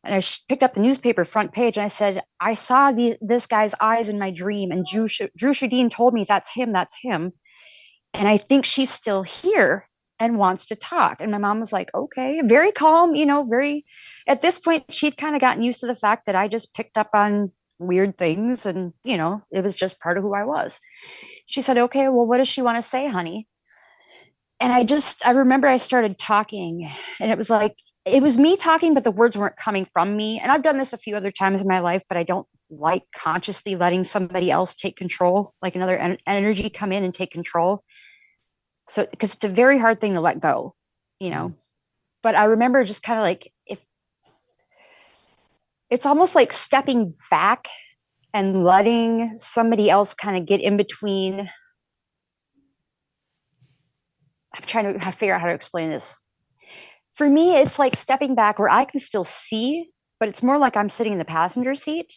And I picked up the newspaper front page and I said, I saw this guy's eyes in my dream. And Drew Shadeen told me that's him. That's him. And I think she's still here and wants to talk. And my mom was like, okay, very calm, very, at this point, she'd kind of gotten used to the fact that I just picked up on weird things and, it was just part of who I was. She said, okay, well, what does she want to say, honey? And I remember I started talking and it was me talking, but the words weren't coming from me. And I've done this a few other times in my life, but I don't like consciously letting somebody else take control, like another energy come in and take control. So, because it's a very hard thing to let go, but I remember just kind of like, if it's almost like stepping back and letting somebody else kind of get in between. I'm trying to figure out how to explain this. For me, it's like stepping back where I can still see, but it's more like I'm sitting in the passenger seat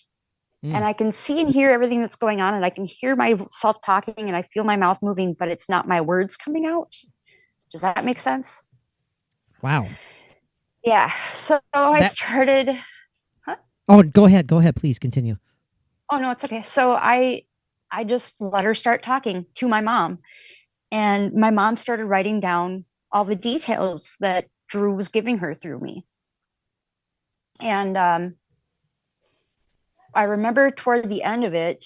and I can see and hear everything that's going on. And I can hear myself talking and I feel my mouth moving, but it's not my words coming out. Does that make sense? Wow. Yeah. So I started. Huh? Oh, go ahead. Go ahead. Please continue. Oh, no, it's okay. So I just let her start talking to my mom. And my mom started writing down all the details that Drew was giving her through me. And I remember toward the end of it,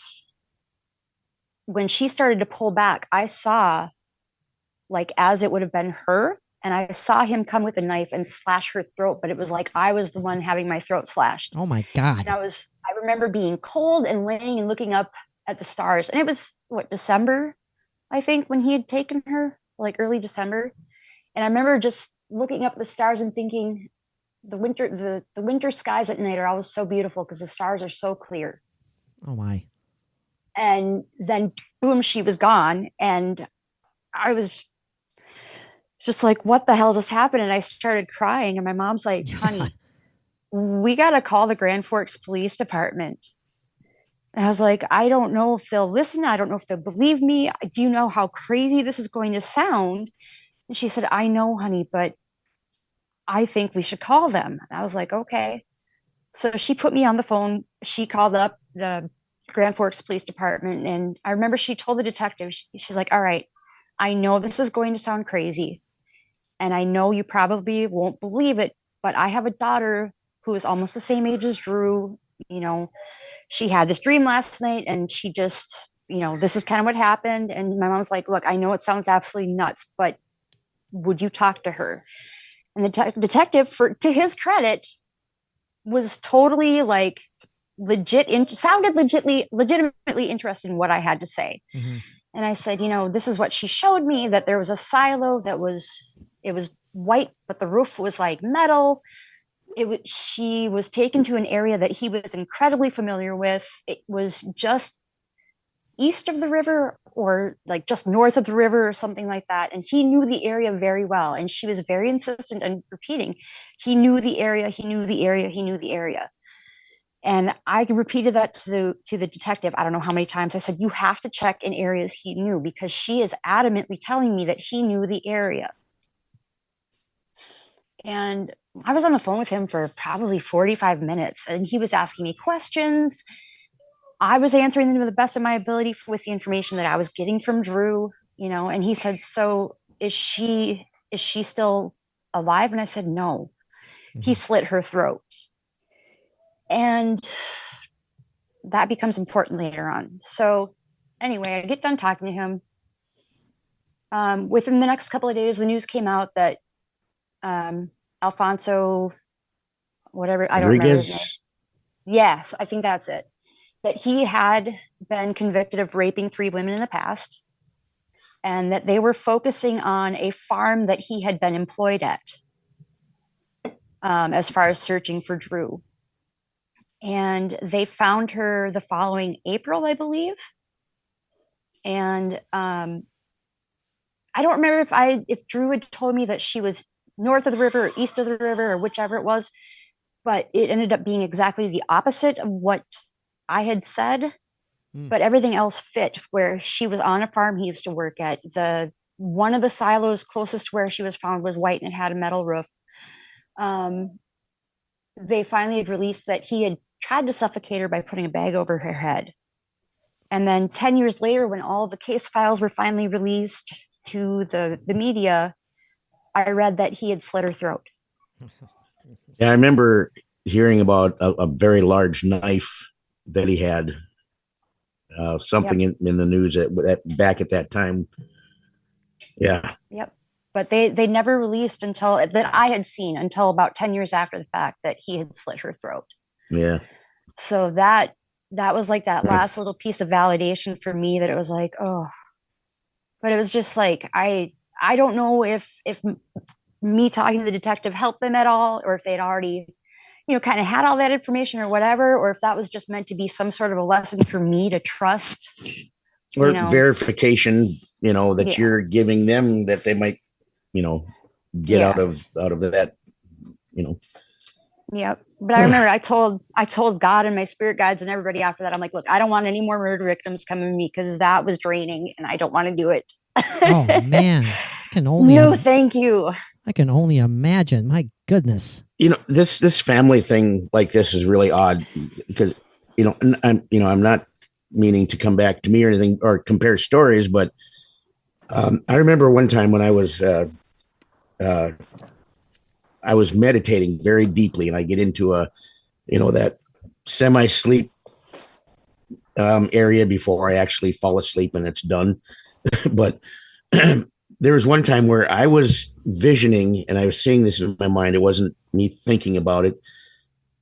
when she started to pull back, I saw, like, as it would have been her, and I saw him come with a knife and slash her throat, but it was like I was the one having my throat slashed. Oh my God. And I remember being cold and laying and looking up at the stars. And it was, December, I think, when he had taken her, like early December. And I remember just looking up at the stars and thinking, the winter skies at night are always so beautiful because the stars are so clear. Oh my. And then boom, she was gone. And I was just like, what the hell just happened? And I started crying. And my mom's like, honey, we got to call the Grand Forks Police Department. And I was like, I don't know if they'll listen. I don't know if they'll believe me. Do you know how crazy this is going to sound? And she said, I know, honey, but I think we should call them. And I was like, okay. So she put me on the phone. She called up the Grand Forks Police Department. And I remember she told the detective, she's like, all right, I know this is going to sound crazy. And I know you probably won't believe it, but I have a daughter who is almost the same age as Drew. She had this dream last night and she just, this is kind of what happened. And my mom's like, look, I know it sounds absolutely nuts, but would you talk to her? And the detective, to his credit, was totally like sounded legitimately interested in what I had to say. Mm-hmm. And I said, this is what she showed me, that there was a silo it was white, but the roof was like metal. She was taken to an area that he was incredibly familiar with. It was just east of the river or like just north of the river or something like that. And he knew the area very well. And she was very insistent and repeating, he knew the area, he knew the area, he knew the area. And I repeated that to the detective. I don't know how many times. I said, you have to check in areas he knew because she is adamantly telling me that he knew the area. And I was on the phone with him for probably 45 minutes and he was asking me questions. I was answering them to the best of my ability with the information that I was getting from Drew, and he said, so is she still alive? And I said, no, he slit her throat. And that becomes important later on. So anyway, I get done talking to him. Within the next couple of days, the news came out that Alfonso, whatever, I don't remember his name. Yes, I think that's it. That he had been convicted of raping 3 women in the past, and that they were focusing on a farm that he had been employed at, as far as searching for Drew. And they found her the following April, I believe. And I don't remember if Drew had told me that she was north of the river or east of the river or whichever it was, but it ended up being exactly the opposite of what I had said. But everything else fit. Where she was on a farm he used to work at. One of the silos closest to where she was found was white and it had a metal roof. They finally had released that he had tried to suffocate her by putting a bag over her head. And then 10 years later, when all the case files were finally released to the media, I read that he had slit her throat. Yeah, I remember hearing about a very large knife that he had. Something in the news back at that time. Yeah. Yep. But they never released until that I had seen until about 10 years after the fact that he had slit her throat. Yeah. So that was like that last little piece of validation for me, that it was like, oh, but it was just like, I don't know if me talking to the detective helped them at all, or if they'd already, kind of had all that information or whatever, or if that was just meant to be some sort of a lesson for me to trust. Or verification, that you're giving them that they might, get out of that, Yep. But I remember I told God and my spirit guides and everybody after that, I'm like, look, I don't want any more murder victims coming to me, because that was draining and I don't want to do it. Oh man. Thank you. I can only imagine. My goodness. This family thing like this is really odd, because, I'm not meaning to come back to me or anything or compare stories, but I remember one time when I was meditating very deeply, and I get into that semi-sleep area before I actually fall asleep and it's done. But there was one time where I was visioning and I was seeing this in my mind. It wasn't me thinking about it.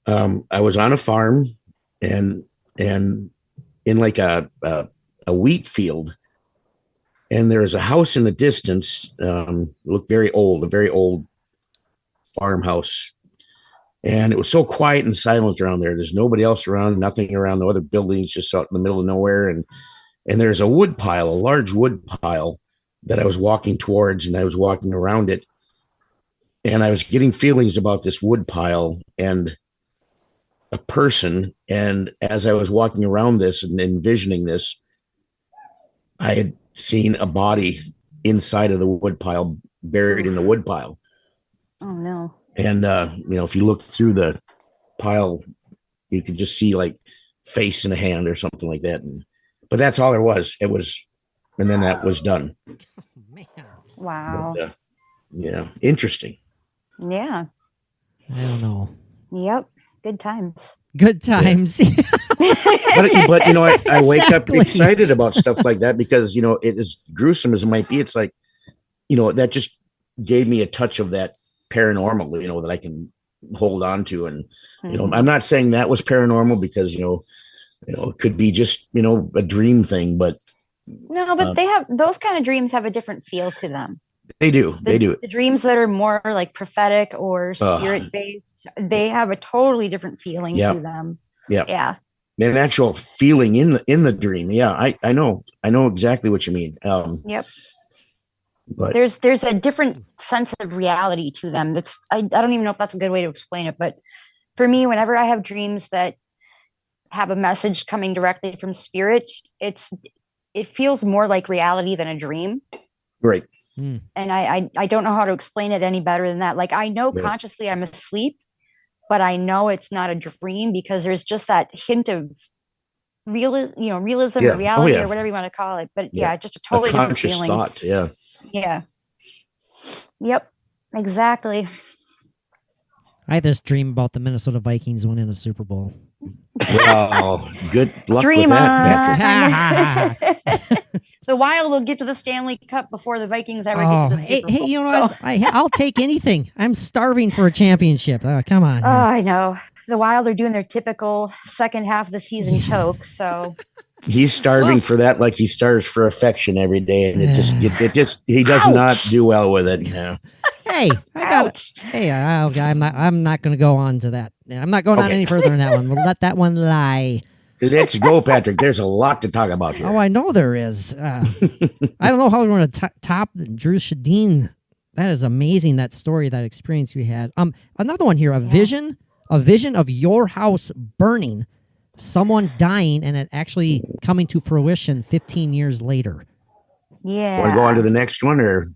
I was on a farm and in like a wheat field, and there was a house in the distance. Looked very old, a very old farmhouse. And it was so quiet and silent around there. There's nobody else around, nothing around, no other buildings, just out in the middle of nowhere. And there's a wood pile, a large wood pile that I was walking towards, and I was walking around it. And I was getting feelings about this wood pile and a person. And as I was walking around this and envisioning this, I had seen a body inside of the wood pile, buried in the wood pile. Oh no. And, if you look through the pile, you could just see like face in a hand or something like that. But that's all there was. It was, and then that was done. Man. Wow. But, yeah. Interesting. Yeah. I don't know. Yep. Good times. Good times. Yeah. but I wake Exactly. up excited about stuff like that, because, it is gruesome as it might be. It's like, that just gave me a touch of that paranormal, that I can hold on to. And, I'm not saying that was paranormal, because, it could be just, a dream thing, but. No, but they have, those kind of dreams have a different feel to them. They do. The dreams that are more like prophetic or spirit based, they have a totally different feeling to them. Yeah. Yeah. An actual feeling in the dream. Yeah. I know exactly what you mean. Yep. But there's a different sense of reality to them. That's, I don't even know if that's a good way to explain it, but for me, whenever I have dreams that have a message coming directly from spirit, it feels more like reality than a dream. Right. And I don't know how to explain it any better than that. Like, I know consciously I'm asleep, but I know it's not a dream, because there's just that hint of realism or reality or whatever you want to call it. But just a totally different conscious feeling. thought. Yeah. Yeah. Yep. Exactly. I had this dream about the Minnesota Vikings winning a Super Bowl. Well, good luck Dream with that, on. The Wild will get to the Stanley Cup before the Vikings ever get to the Super Bowl. Hey, you know what? I'll take anything. I'm starving for a championship. Come on. Oh, I know. The Wild are doing their typical second half of the season choke. So He's starving for that, like he starves for affection every day, and he does not do well with it. Hey, I'm not going to go on to that. I'm not going on any further in that one. We'll let that one lie. Let's go, Patrick. There's a lot to talk about here. Oh, I know there is. I don't know how we're going to top Drew Shadeen. That is amazing. That story, that experience we had. Another one here, a vision a vision of your house burning, someone dying, and it actually coming to fruition 15 years later. Yeah. Want to go on to the next one, or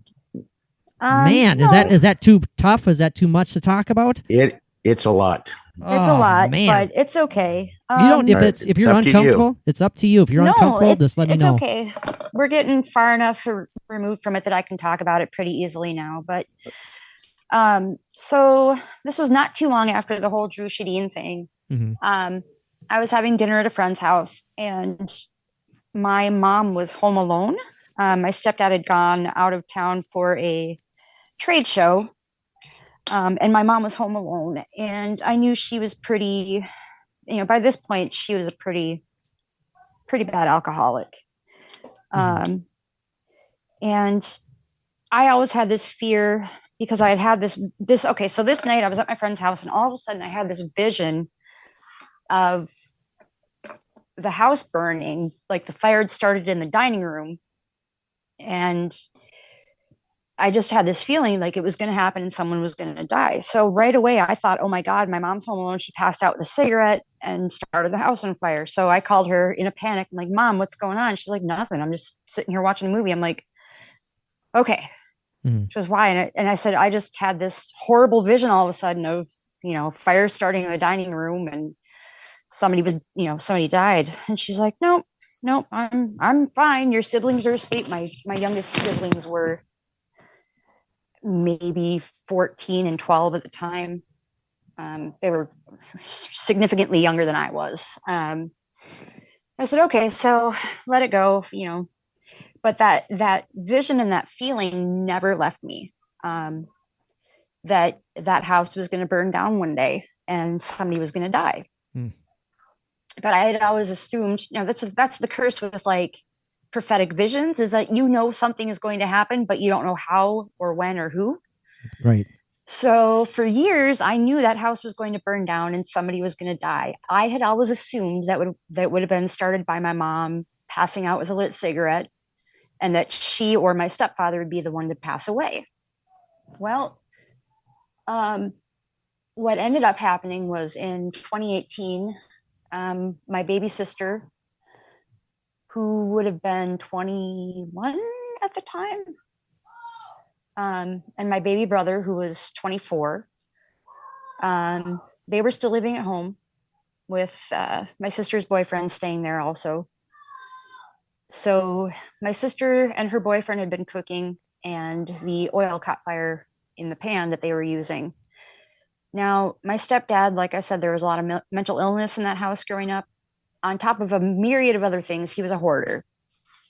Man, no, is that too tough? Is that too much to talk about? it's a lot. it's a lot, man. but it's okay. You don't if Alright, if you're it's up to you. uncomfortable, it's up to you. If you're uncomfortable, just let me it's know. okay. We're getting far enough removed from it that I can talk about it pretty easily now. But so this was not too long after the whole Drew Shadeen thing. Mhm. I was having dinner at a friend's house, and my mom was home alone. My stepdad had gone out of town for a trade show, and my mom was home alone. And I knew she was pretty, by this point, she was a pretty bad alcoholic. And I always had this fear because I had this. Okay, so this night I was at my friend's house, and all of a sudden I had this vision of the house burning, like the fire had started in the dining room, and I just had this feeling like it was going to happen and someone was going to die. So right away I thought, oh my God, my mom's home alone. She passed out with a cigarette and started the house on fire. So I called her in a panic. I'm like, Mom, what's going on? She's like, nothing. I'm just sitting here watching a movie. I'm like, okay. She goes, why? And I said, I just had this horrible vision all of a sudden of, fire starting in the dining room, and somebody died. And she's like, nope, I'm fine. Your siblings are asleep. My youngest siblings were maybe 14 and 12 at the time. They were significantly younger than I was. I said, okay, so let it go, but that vision and that feeling never left me. That house was going to burn down one day and somebody was going to die. But I had always assumed, that's the curse with like prophetic visions, is that something is going to happen, but you don't know how or when or who. Right. So for years, I knew that house was going to burn down and somebody was going to die. I had always assumed that would have been started by my mom passing out with a lit cigarette, and that she or my stepfather would be the one to pass away. Well, what ended up happening was in 2018, my baby sister, who would have been 21 at the time, and my baby brother, who was 24, they were still living at home with my sister's boyfriend staying there also. So my sister and her boyfriend had been cooking, and the oil caught fire in the pan that they were using. Now, my stepdad, like I said, there was a lot of mental illness in that house growing up. On top of a myriad of other things, he was a hoarder.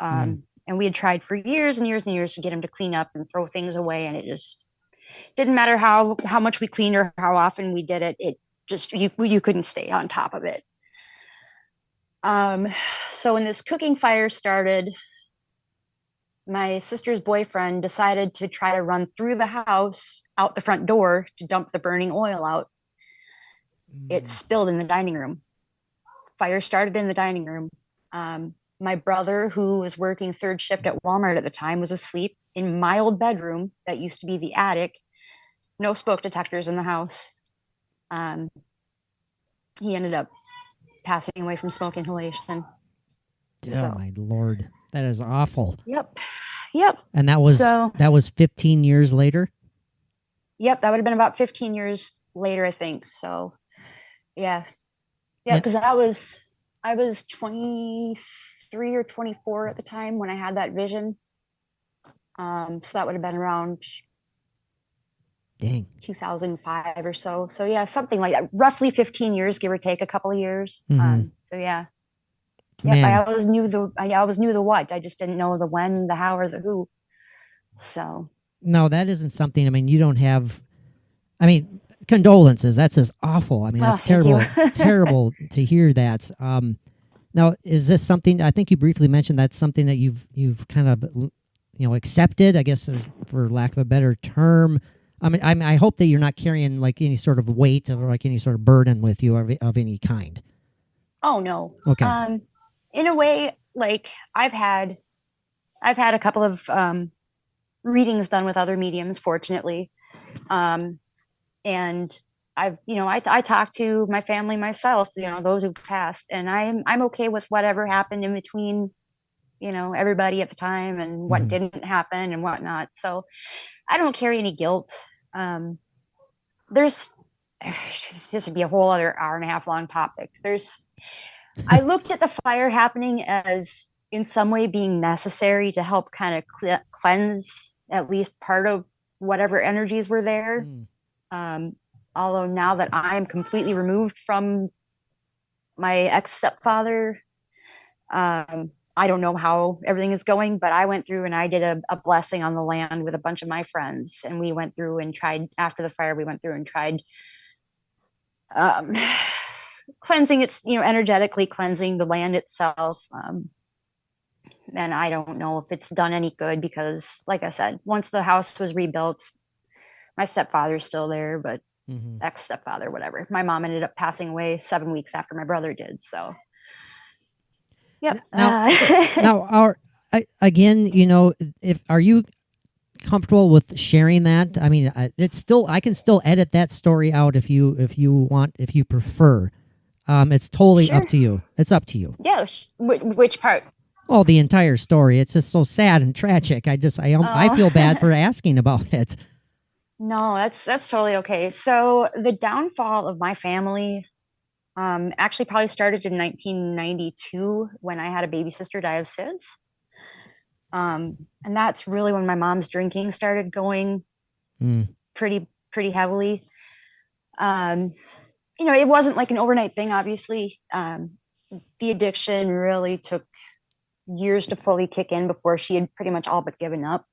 And we had tried for years and years and years to get him to clean up and throw things away, and it just didn't matter how much we cleaned or how often we did it. It just, you couldn't stay on top of it. So when this cooking fire started, my sister's boyfriend decided to try to run through the house out the front door to dump the burning oil out. It spilled in the dining room. Fire started in the dining room. My brother, who was working third shift at Walmart at the time, was asleep in my old bedroom that used to be the attic. No smoke detectors in the house. He ended up passing away from smoke inhalation. Oh my Lord, that is awful. Yep. And that was 15 years later. Yep, that would have been about 15 years later, I think. So, yeah, because I was 23 or 24 at the time when I had that vision. So that would have been around 2005 or so. So yeah, something like that. Roughly 15 years, give or take a couple of years. So yeah. Yep, I always knew the what. I just didn't know the when, the how, or the who. So. No, that isn't something. I mean, you don't have. I mean, condolences. That's just awful. I mean, that's terrible. Terrible to hear that. Now, is this something? I think you briefly mentioned that's something that you've kind of accepted, I guess, for lack of a better term. I mean, I hope that you're not carrying like any sort of weight or like any sort of burden with you of any kind. Oh no. Okay. In a way, like I've had a couple of readings done with other mediums, fortunately, and I talk to my family myself, those who passed, and I'm okay with whatever happened in between, everybody at the time and what didn't happen and whatnot. So I don't carry any guilt. There's this would be a whole other hour and a half long topic. I looked at the fire happening as in some way being necessary to help kind of cleanse at least part of whatever energies were there. Although now that I'm completely removed from my ex-stepfather, I don't know how everything is going, but I went through and I did a blessing on the land with a bunch of my friends. And we went through and tried, after the fire, we went through and tried cleansing its, energetically cleansing the land itself. And I don't know if it's done any good because, like I said, once the house was rebuilt, my stepfather's still there, but ex-stepfather, whatever. My mom ended up passing away 7 weeks after my brother did. So, yep. Now, again, are you comfortable with sharing that? I mean, I can still edit that story out if you want, if you prefer. It's totally up to you. It's up to you. Yeah. Which part? Well, the entire story. It's just so sad and tragic. I feel bad for asking about it. No, that's totally okay. So the downfall of my family actually probably started in 1992 when I had a baby sister die of SIDS. And that's really when my mom's drinking started going pretty heavily. It wasn't like an overnight thing, obviously. The addiction really took years to fully kick in before she had pretty much all but given up.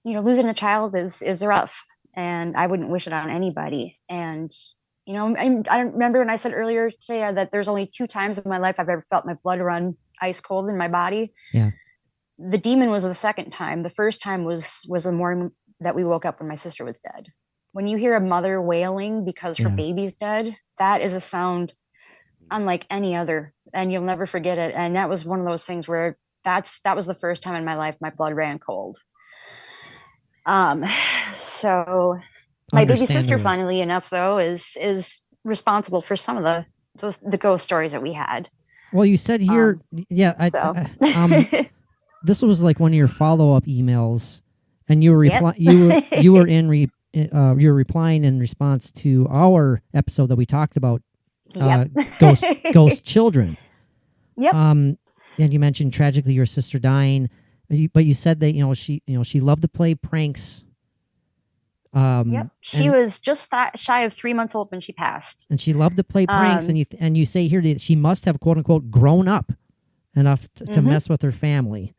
Losing a child is rough, and I wouldn't wish it on anybody. And, I remember when I said earlier today that there's only 2 times in my life I've ever felt my blood run ice cold in my body. Yeah. The demon was the second time. The first time was the morning that we woke up when my sister was dead. When you hear a mother wailing because her baby's dead, that is a sound unlike any other, and you'll never forget it. And that was one of those things where that was the first time in my life my blood ran cold. So my baby sister, funnily enough, though, is responsible for some of the ghost stories that we had. Well, you said here, this was like one of your follow-up emails, and you were you were replying in response to our episode that we talked about ghost children. Yep. And you mentioned tragically your sister dying, but you said that she loved to play pranks. Yep. She was just that shy of 3 months old when she passed. And she loved to play pranks, and you say here that she must have quote unquote grown up enough to mess with her family.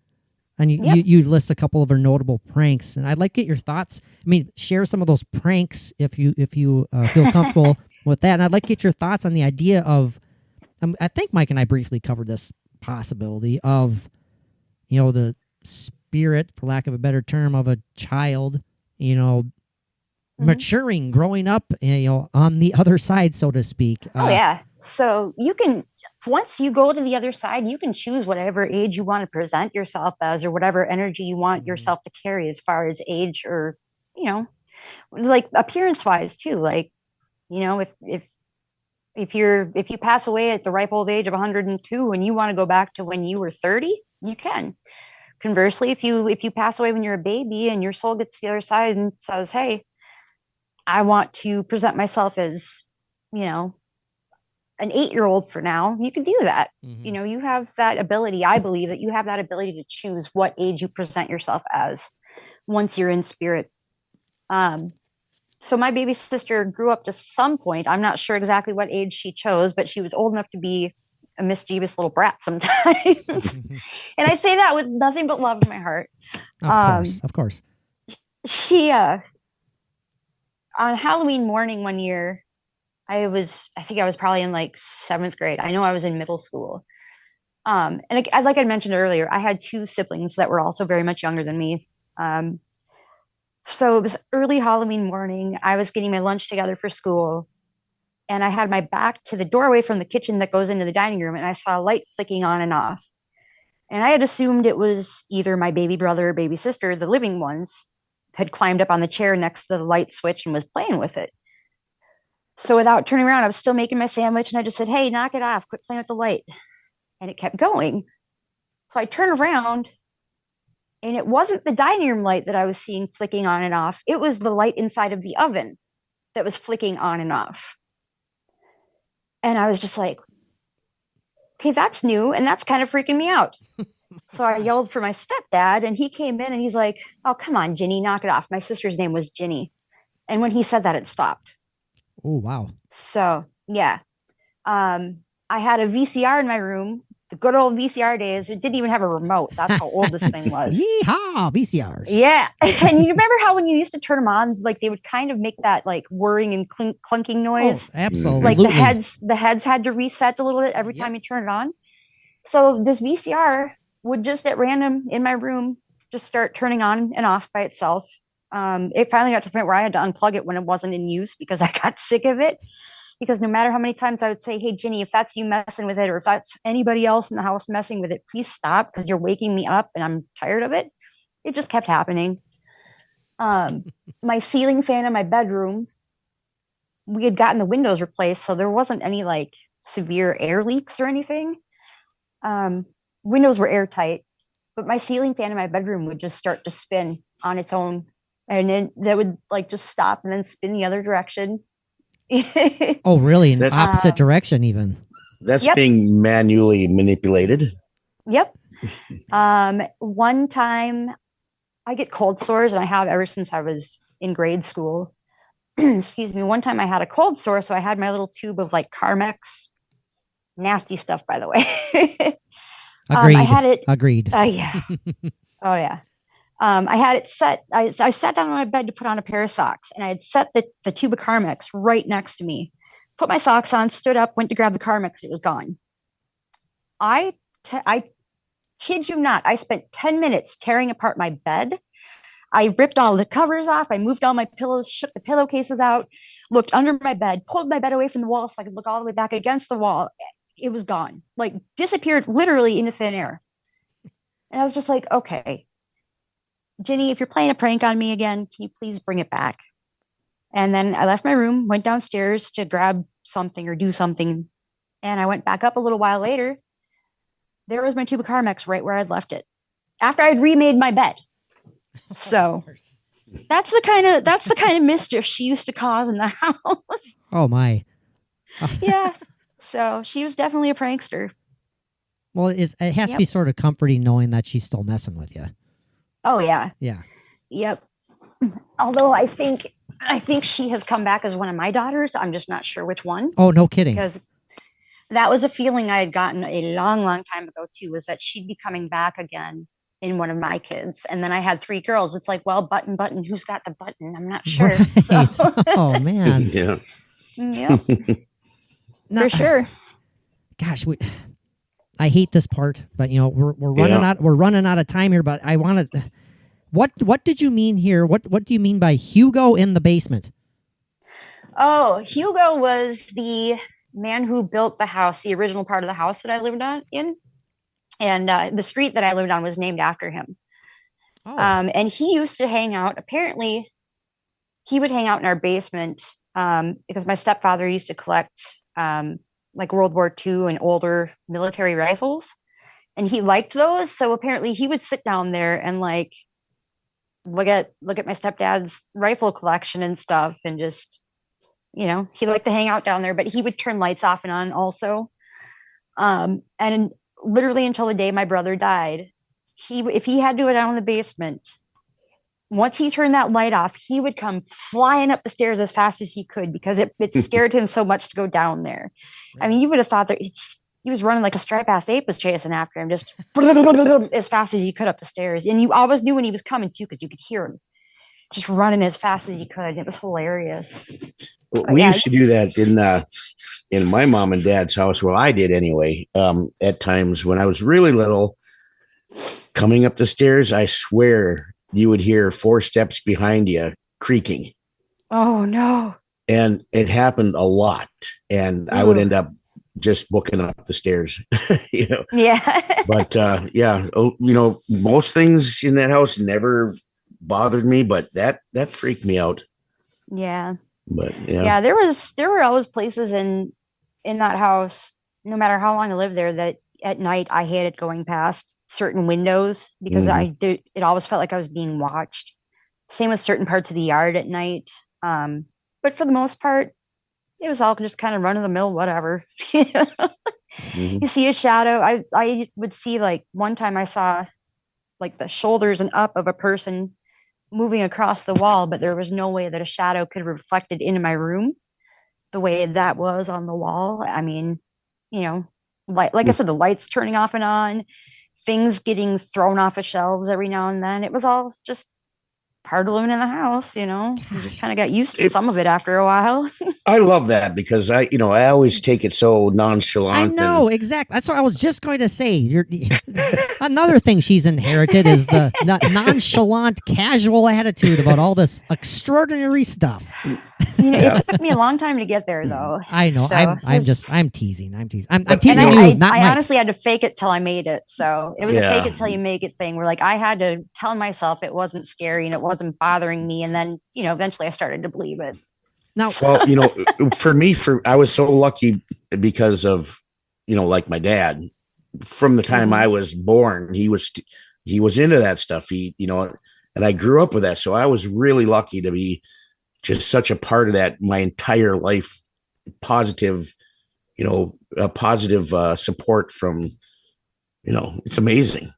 And you list a couple of her notable pranks, and I'd like to get your thoughts. I mean, share some of those pranks if you feel comfortable with that. And I'd like to get your thoughts on the idea of, I think Mike and I briefly covered this possibility of, the spirit, for lack of a better term, of a child, maturing, growing up, on the other side, so to speak. So you can, once you go to the other side, you can choose whatever age you want to present yourself as, or whatever energy you want yourself to carry as far as age, or, like appearance wise too. Like, if you pass away at the ripe old age of 102 and you want to go back to when you were 30, you can. Conversely, if you pass away when you're a baby and your soul gets to the other side and says, hey, I want to present myself as, an 8-year-old for now, you can do that. You have that ability. I believe that you have that ability to choose what age you present yourself as once you're in spirit. So my baby sister grew up to some point. I'm not sure exactly what age she chose, but she was old enough to be a mischievous little brat sometimes. And I say that with nothing but love in my heart. Of course. She, on Halloween morning one year, I think I was probably in like 7th grade. I know I was in middle school. And like I mentioned earlier, I had 2 siblings that were also very much younger than me. So it was early Halloween morning. I was getting my lunch together for school, and I had my back to the doorway from the kitchen that goes into the dining room, and I saw a light flicking on and off. And I had assumed it was either my baby brother or baby sister, the living ones, had climbed up on the chair next to the light switch and was playing with it. So without turning around, I was still making my sandwich and I just said, hey, knock it off. Quit playing with the light. And it kept going. So I turned around and it wasn't the dining room light that I was seeing flicking on and off. It was the light inside of the oven that was flicking on and off. And I was just like, okay, that's new. And that's kind of freaking me out. So I yelled for my stepdad and he came in and he's like, oh, come on, Ginny, knock it off. My sister's name was Ginny. And when he said that, it stopped. Oh, wow. So, yeah. I had a VCR in my room, the good old VCR days. It didn't even have a remote. That's how old this thing was. Yeehaw, VCRs. Yeah. And you remember how when you used to turn them on, like they would kind of make that like whirring and clunking noise? Oh, absolutely. Like the heads had to reset a little bit every time you turn it on. So this VCR would just at random in my room just start turning on and off by itself. It finally got to the point where I had to unplug it when it wasn't in use because I got sick of it. Because no matter how many times I would say, hey, Ginny, if that's you messing with it, or if that's anybody else in the house messing with it, please stop because you're waking me up and I'm tired of it. It just kept happening. My ceiling fan in my bedroom, we had gotten the windows replaced, so there wasn't any like severe air leaks or anything. Windows were airtight, but my ceiling fan in my bedroom would just start to spin on its own. And then that would like just stop and then spin the other direction. Oh, really? In That's- opposite direction, even. That's Yep. being manually manipulated. Yep. One time I get cold sores and I have ever since I was in grade school. Excuse me. One time I had a cold sore, so I had my little tube of like Carmex. Nasty stuff, by the way. Agreed. I had it. Agreed. Yeah. Oh, yeah. I had it set. I sat down on my bed to put on a pair of socks, and I had set the tube of Carmex right next to me. Put my socks on, stood up, went to grab the Carmex. It was gone. I kid you not. I spent 10 minutes tearing apart my bed. I ripped all the covers off. I moved all my pillows, shook the pillowcases out, looked under my bed, pulled my bed away from the wall so I could look all the way back against the wall. It was gone, like disappeared literally into thin air. And I was just like, okay, Ginny, if you're playing a prank on me again, can you please bring it back? And then I left my room, went downstairs to grab something or do something. And I went back up a little while later. There was my tube of Carmex right where I'd left it after I'd remade my bed. So that's the kind of mischief she used to cause in the house. Oh, my. Yeah. So she was definitely a prankster. Well, it has to be sort of comforting knowing that she's still messing with you. Oh, yeah. Yeah. Yep. Although I think she has come back as one of my daughters. I'm just not sure which one. Oh, no kidding. Because that was a feeling I had gotten a long, long time ago, too, was that she'd be coming back again in one of my kids. And then I had 3 girls. It's like, well, button, who's got the button? I'm not sure. Right. So. Oh, man. Yeah. Yep. No, For sure. Gosh, I hate this part, but you know we're running out. We're running out of time here. But I want to. What did you mean here? What do you mean by Hugo in the basement? Oh, Hugo was the man who built the house, the original part of the house that I lived in, and the street that I lived on was named after him. Oh. And he used to hang out. Apparently, he would hang out in our basement because my stepfather used to collect like World War II and older military rifles, and he liked those. So apparently, he would sit down there and like look at my stepdad's rifle collection and stuff, and just, you know, he liked to hang out down there. But he would turn lights off and on also, and literally until the day my brother died, if he had to go down in the basement. Once he turned that light off, he would come flying up the stairs as fast as he could because it scared him so much to go down there. I mean, you would have thought that he was running like a striped-ass ape was chasing after him, just as fast as he could up the stairs. And you always knew when he was coming, too, because you could hear him just running as fast as he could. It was hilarious. We used to do that in my mom and dad's house. Well, I did anyway. At times when I was really little, coming up the stairs, I swear you would hear 4 steps behind you creaking. Oh, no. And it happened a lot. And I would end up just booking up the stairs, you know? Yeah. But, you know, most things in that house never bothered me, but that freaked me out. Yeah. But Yeah, there were always places in that house, no matter how long I lived there, that at night I hated going past certain windows because it always felt like I was being watched. Same with certain parts of the yard at night. But for the most part, it was all just kind of run of the mill, whatever. You see a shadow. I would see, like, one time I saw like the shoulders and up of a person moving across the wall, but there was no way that a shadow could have reflected into my room the way that was on the wall. I mean, like I said, the lights turning off and on, things getting thrown off of shelves every now and then. It was all just part of living in the house. You just kind of got used to some of it after a while. I love that because I always take it so nonchalant. I know, exactly. That's what I was just going to say. Another thing she's inherited is the nonchalant, casual attitude about all this extraordinary stuff. It took me a long time to get there, though. I know. So I'm teasing. I'm teasing you. I honestly had to fake it till I made it. So it was a fake it till you make it thing where, like, I had to tell myself it wasn't scary and it wasn't bothering me. And then, eventually I started to believe it. Now, well, for me, I was so lucky because of, like my dad, from the time I was born, he was into that stuff. And I grew up with that. So I was really lucky to be just such a part of that my entire life. Positive, positive support from, it's amazing.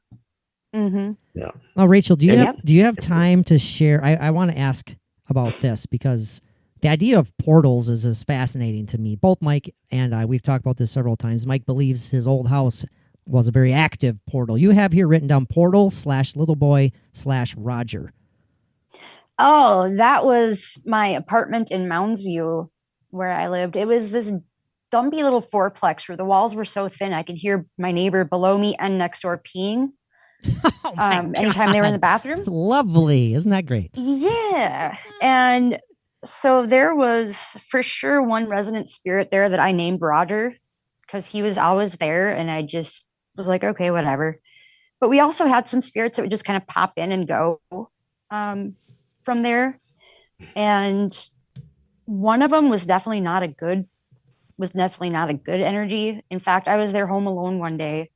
Mm-hmm. Yeah. Well, Rachel, do you have time to share? I want to ask about this because the idea of portals is fascinating to me. Both Mike and I, we've talked about this several times. Mike believes his old house was a very active portal. You have here written down portal/littleboy/Roger. Oh, that was my apartment in Moundsview where I lived. It was this dumpy little fourplex where the walls were so thin I could hear my neighbor below me and next door peeing. Anytime they were in the bathroom. Lovely. Isn't that great? Yeah. And so there was for sure one resident spirit there that I named Roger because he was always there. And I just was like, okay, whatever. But we also had some spirits that would just kind of pop in and go from there. And one of them was definitely not a good energy. In fact, I was there home alone one day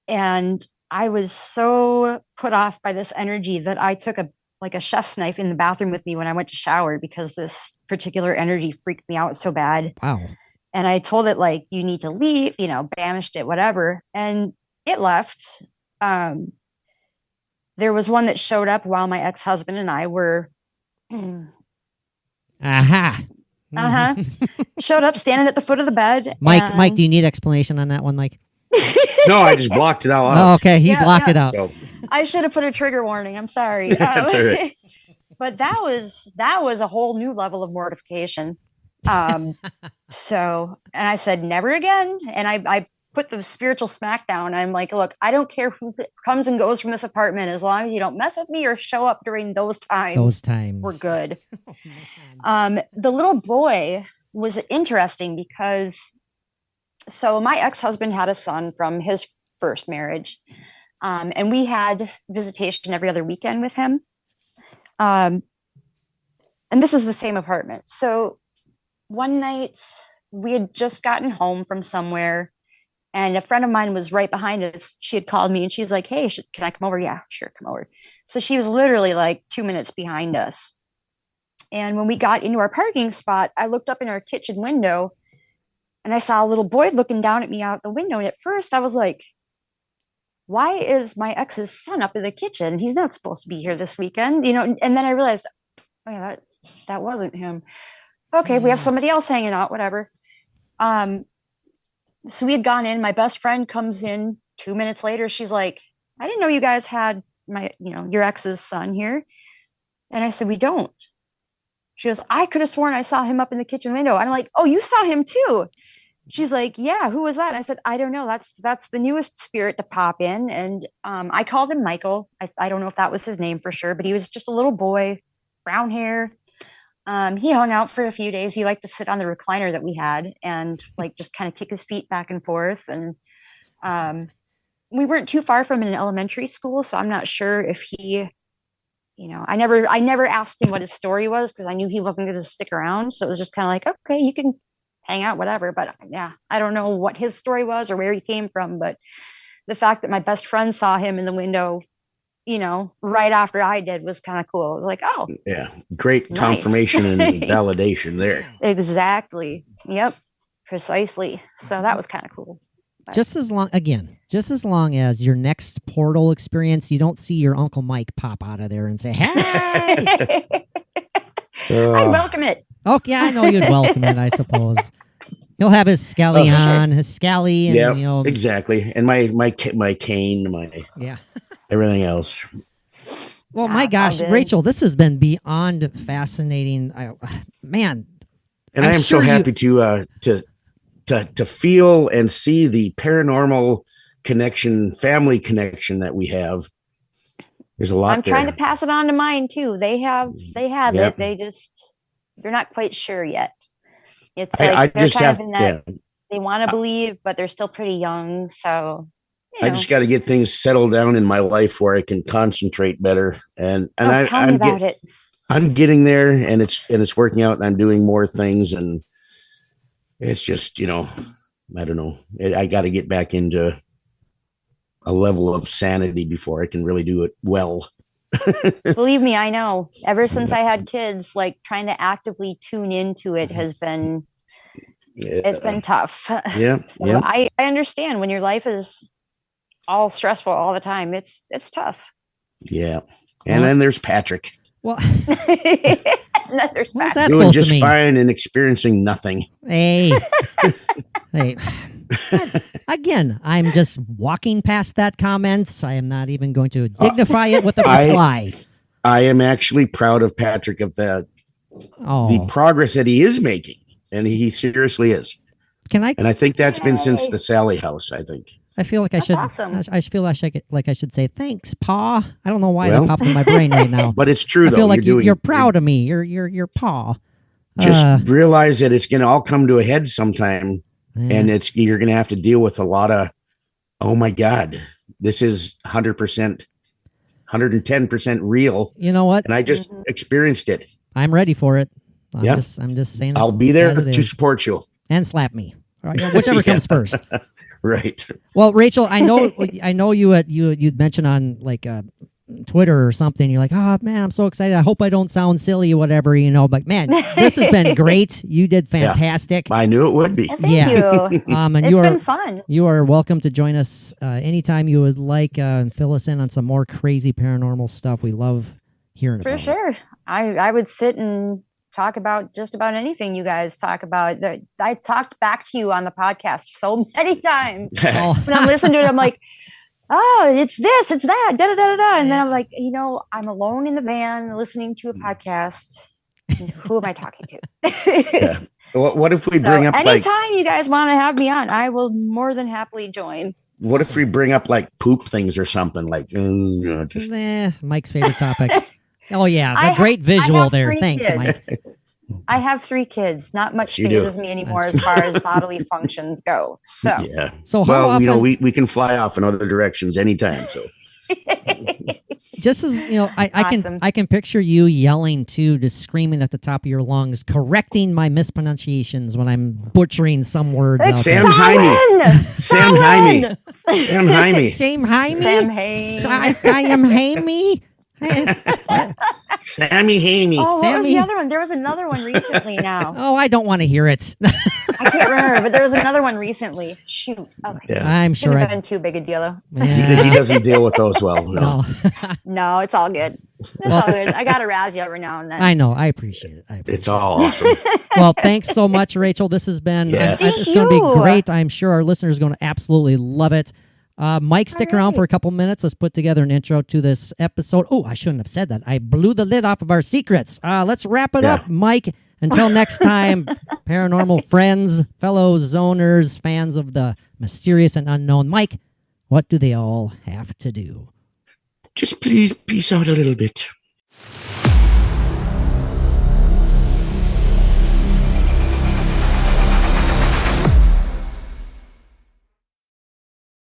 and I was so put off by this energy that I took a chef's knife in the bathroom with me when I went to shower because this particular energy freaked me out so bad. Wow. And I told it, like, you need to leave, banished it, whatever. And it left. There was one that showed up while my ex-husband and I were showed up standing at the foot of the bed. Mike, do you need explanation on that one, Mike? No, I just blocked it all out. Oh, okay, he blocked it out. So. I should have put a trigger warning. I'm sorry. That's all right. But that was a whole new level of mortification. So, and I said, never again. And I put the spiritual smack down. I'm like, look, I don't care who comes and goes from this apartment. As long as you don't mess with me or show up during those times, we're good. The little boy was interesting because, so my ex-husband had a son from his first marriage. And we had visitation every other weekend with him. And this is the same apartment. So one night we had just gotten home from somewhere and a friend of mine was right behind us. She had called me and she's like, hey, can I come over? Yeah, sure. Come over. So she was literally like 2 minutes behind us. And when we got into our parking spot, I looked up in our kitchen window and I saw a little boy looking down at me out the window. And at first I was like, why is my ex's son up in the kitchen? He's not supposed to be here this weekend, and then I realized, oh yeah, that wasn't him. Okay, we have somebody else hanging out, whatever. So we had gone in, my best friend comes in 2 minutes later. She's like, I didn't know you guys had your ex's son here. And I said, we don't. She goes, I could have sworn I saw him up in the kitchen window. And I'm like, oh, you saw him too. She's like, yeah, who was that? And I said, I don't know. That's the newest spirit to pop in. And I called him Michael. I don't know if that was his name for sure, but he was just a little boy, brown hair. He hung out for a few days. He liked to sit on the recliner that we had and like just kind of kick his feet back and forth. And we weren't too far from an elementary school, so I'm not sure if he I never asked him what his story was because I knew he wasn't going to stick around. So it was just kind of like, okay, you can hang out, whatever. But yeah, I don't know what his story was or where he came from. But the fact that my best friend saw him in the window, right after I did was kind of cool. It was like, oh, Yeah. Great nice. Confirmation and validation there. Exactly. Yep. Precisely. So that was kind of cool. Just as long as your next portal experience, you don't see your Uncle Mike pop out of there and say, hey. I'd welcome it. Okay, I know you'd welcome it, I suppose. He'll have his scally on, his scally, and Yeah, exactly. And my cane, yeah, everything else. Well, my gosh, Rachel, this has been beyond fascinating. Man, and I am so happy to feel and see the paranormal connection, family connection that we have. There's a lot. I'm trying to pass it on to mine too. They have it. They're not quite sure yet. It's like I they're just kind have of in that they want to believe, but they're still pretty young. So I just got to get things settled down in my life where I can concentrate better. And tell me about it. I'm getting there, and it's working out, and I'm doing more things, and it's just, I don't know. I got to get back into a level of sanity before I can really do it well. Believe me, I know. Ever since I had kids, like trying to actively tune into it has been, it's been tough. Yeah. So yeah. I understand when your life is all stressful all the time. It's tough. Yeah. And then there's Patrick. Well, there's what's that doing supposed just to mean? fine and experiencing nothing. Hey. Again, I'm just walking past that comment. I am not even going to dignify it with a reply. I am actually proud of Patrick of the progress that he is making, and he seriously is. And I think that's been since the Sally house, I think. I feel like I should. Awesome. I feel like I should say thanks, Pa. I don't know why that popped in my brain right now. But it's true. I feel like you're proud of me. You're Pa. Just realize that it's going to all come to a head sometime, and you're going to have to deal with a lot of. Oh my God, this is 100%, 110% real. You know what? And I just experienced it. I'm ready for it. I'm Yeah. just saying. I'll be there to support you and slap me, whichever comes first. Right. Well, Rachel, I know you'd mentioned on like Twitter or something. You're like, oh man, I'm so excited. I hope I don't sound silly or whatever, But man, this has been great. You did fantastic. Yeah, I knew it would be. Well, thank you. And it's been fun. You are welcome to join us anytime you would like and fill us in on some more crazy paranormal stuff. We love hearing about it. For sure. I would sit and talk about just about anything you guys talk about. I talked back to you on the podcast so many times. When I'm listening to it, I'm like, oh, it's this, it's that, da da da da. And then I'm like, I'm alone in the van listening to a podcast. Who am I talking to? Yeah. What if we bring up anytime you guys want to have me on, I will more than happily join. What if we bring up like poop things or something like? Mike's favorite topic. Oh yeah, the great visual there. Thanks, kids. Mike. I have 3 kids. Not much phases me anymore as far as bodily functions go. So yeah. So how often, we can fly off in other directions anytime. So just as Awesome. I can picture you yelling too, just screaming at the top of your lungs, correcting my mispronunciations when I'm butchering some words. Out Sam there. Jaime. Sam Jaime. Sam Jaime. Sam Jaime. Sam Hain. Sam Jaime. Sammy Haney. Oh, what was the other one? There was another one recently now. Oh, I don't want to hear it. I can't remember, but there was another one recently. Shoot. Okay. Yeah. I'm sure Shouldn't have been too big a deal, though. He doesn't deal with those well. No. No, it's all good. It's all good. I got to razz you every now and then. I know. I appreciate it. It's all awesome. Well, thanks so much, Rachel. This has been Yes. it's going to be great. I'm sure our listeners are going to absolutely love it. Mike, stick around for a couple minutes. Let's put together an intro to this episode. Oh, I shouldn't have said that. I blew the lid off of our secrets. Let's wrap it up, Mike. Until next time, paranormal friends, fellow zoners, fans of the mysterious and unknown. Mike, what do they all have to do? Just please peace out a little bit.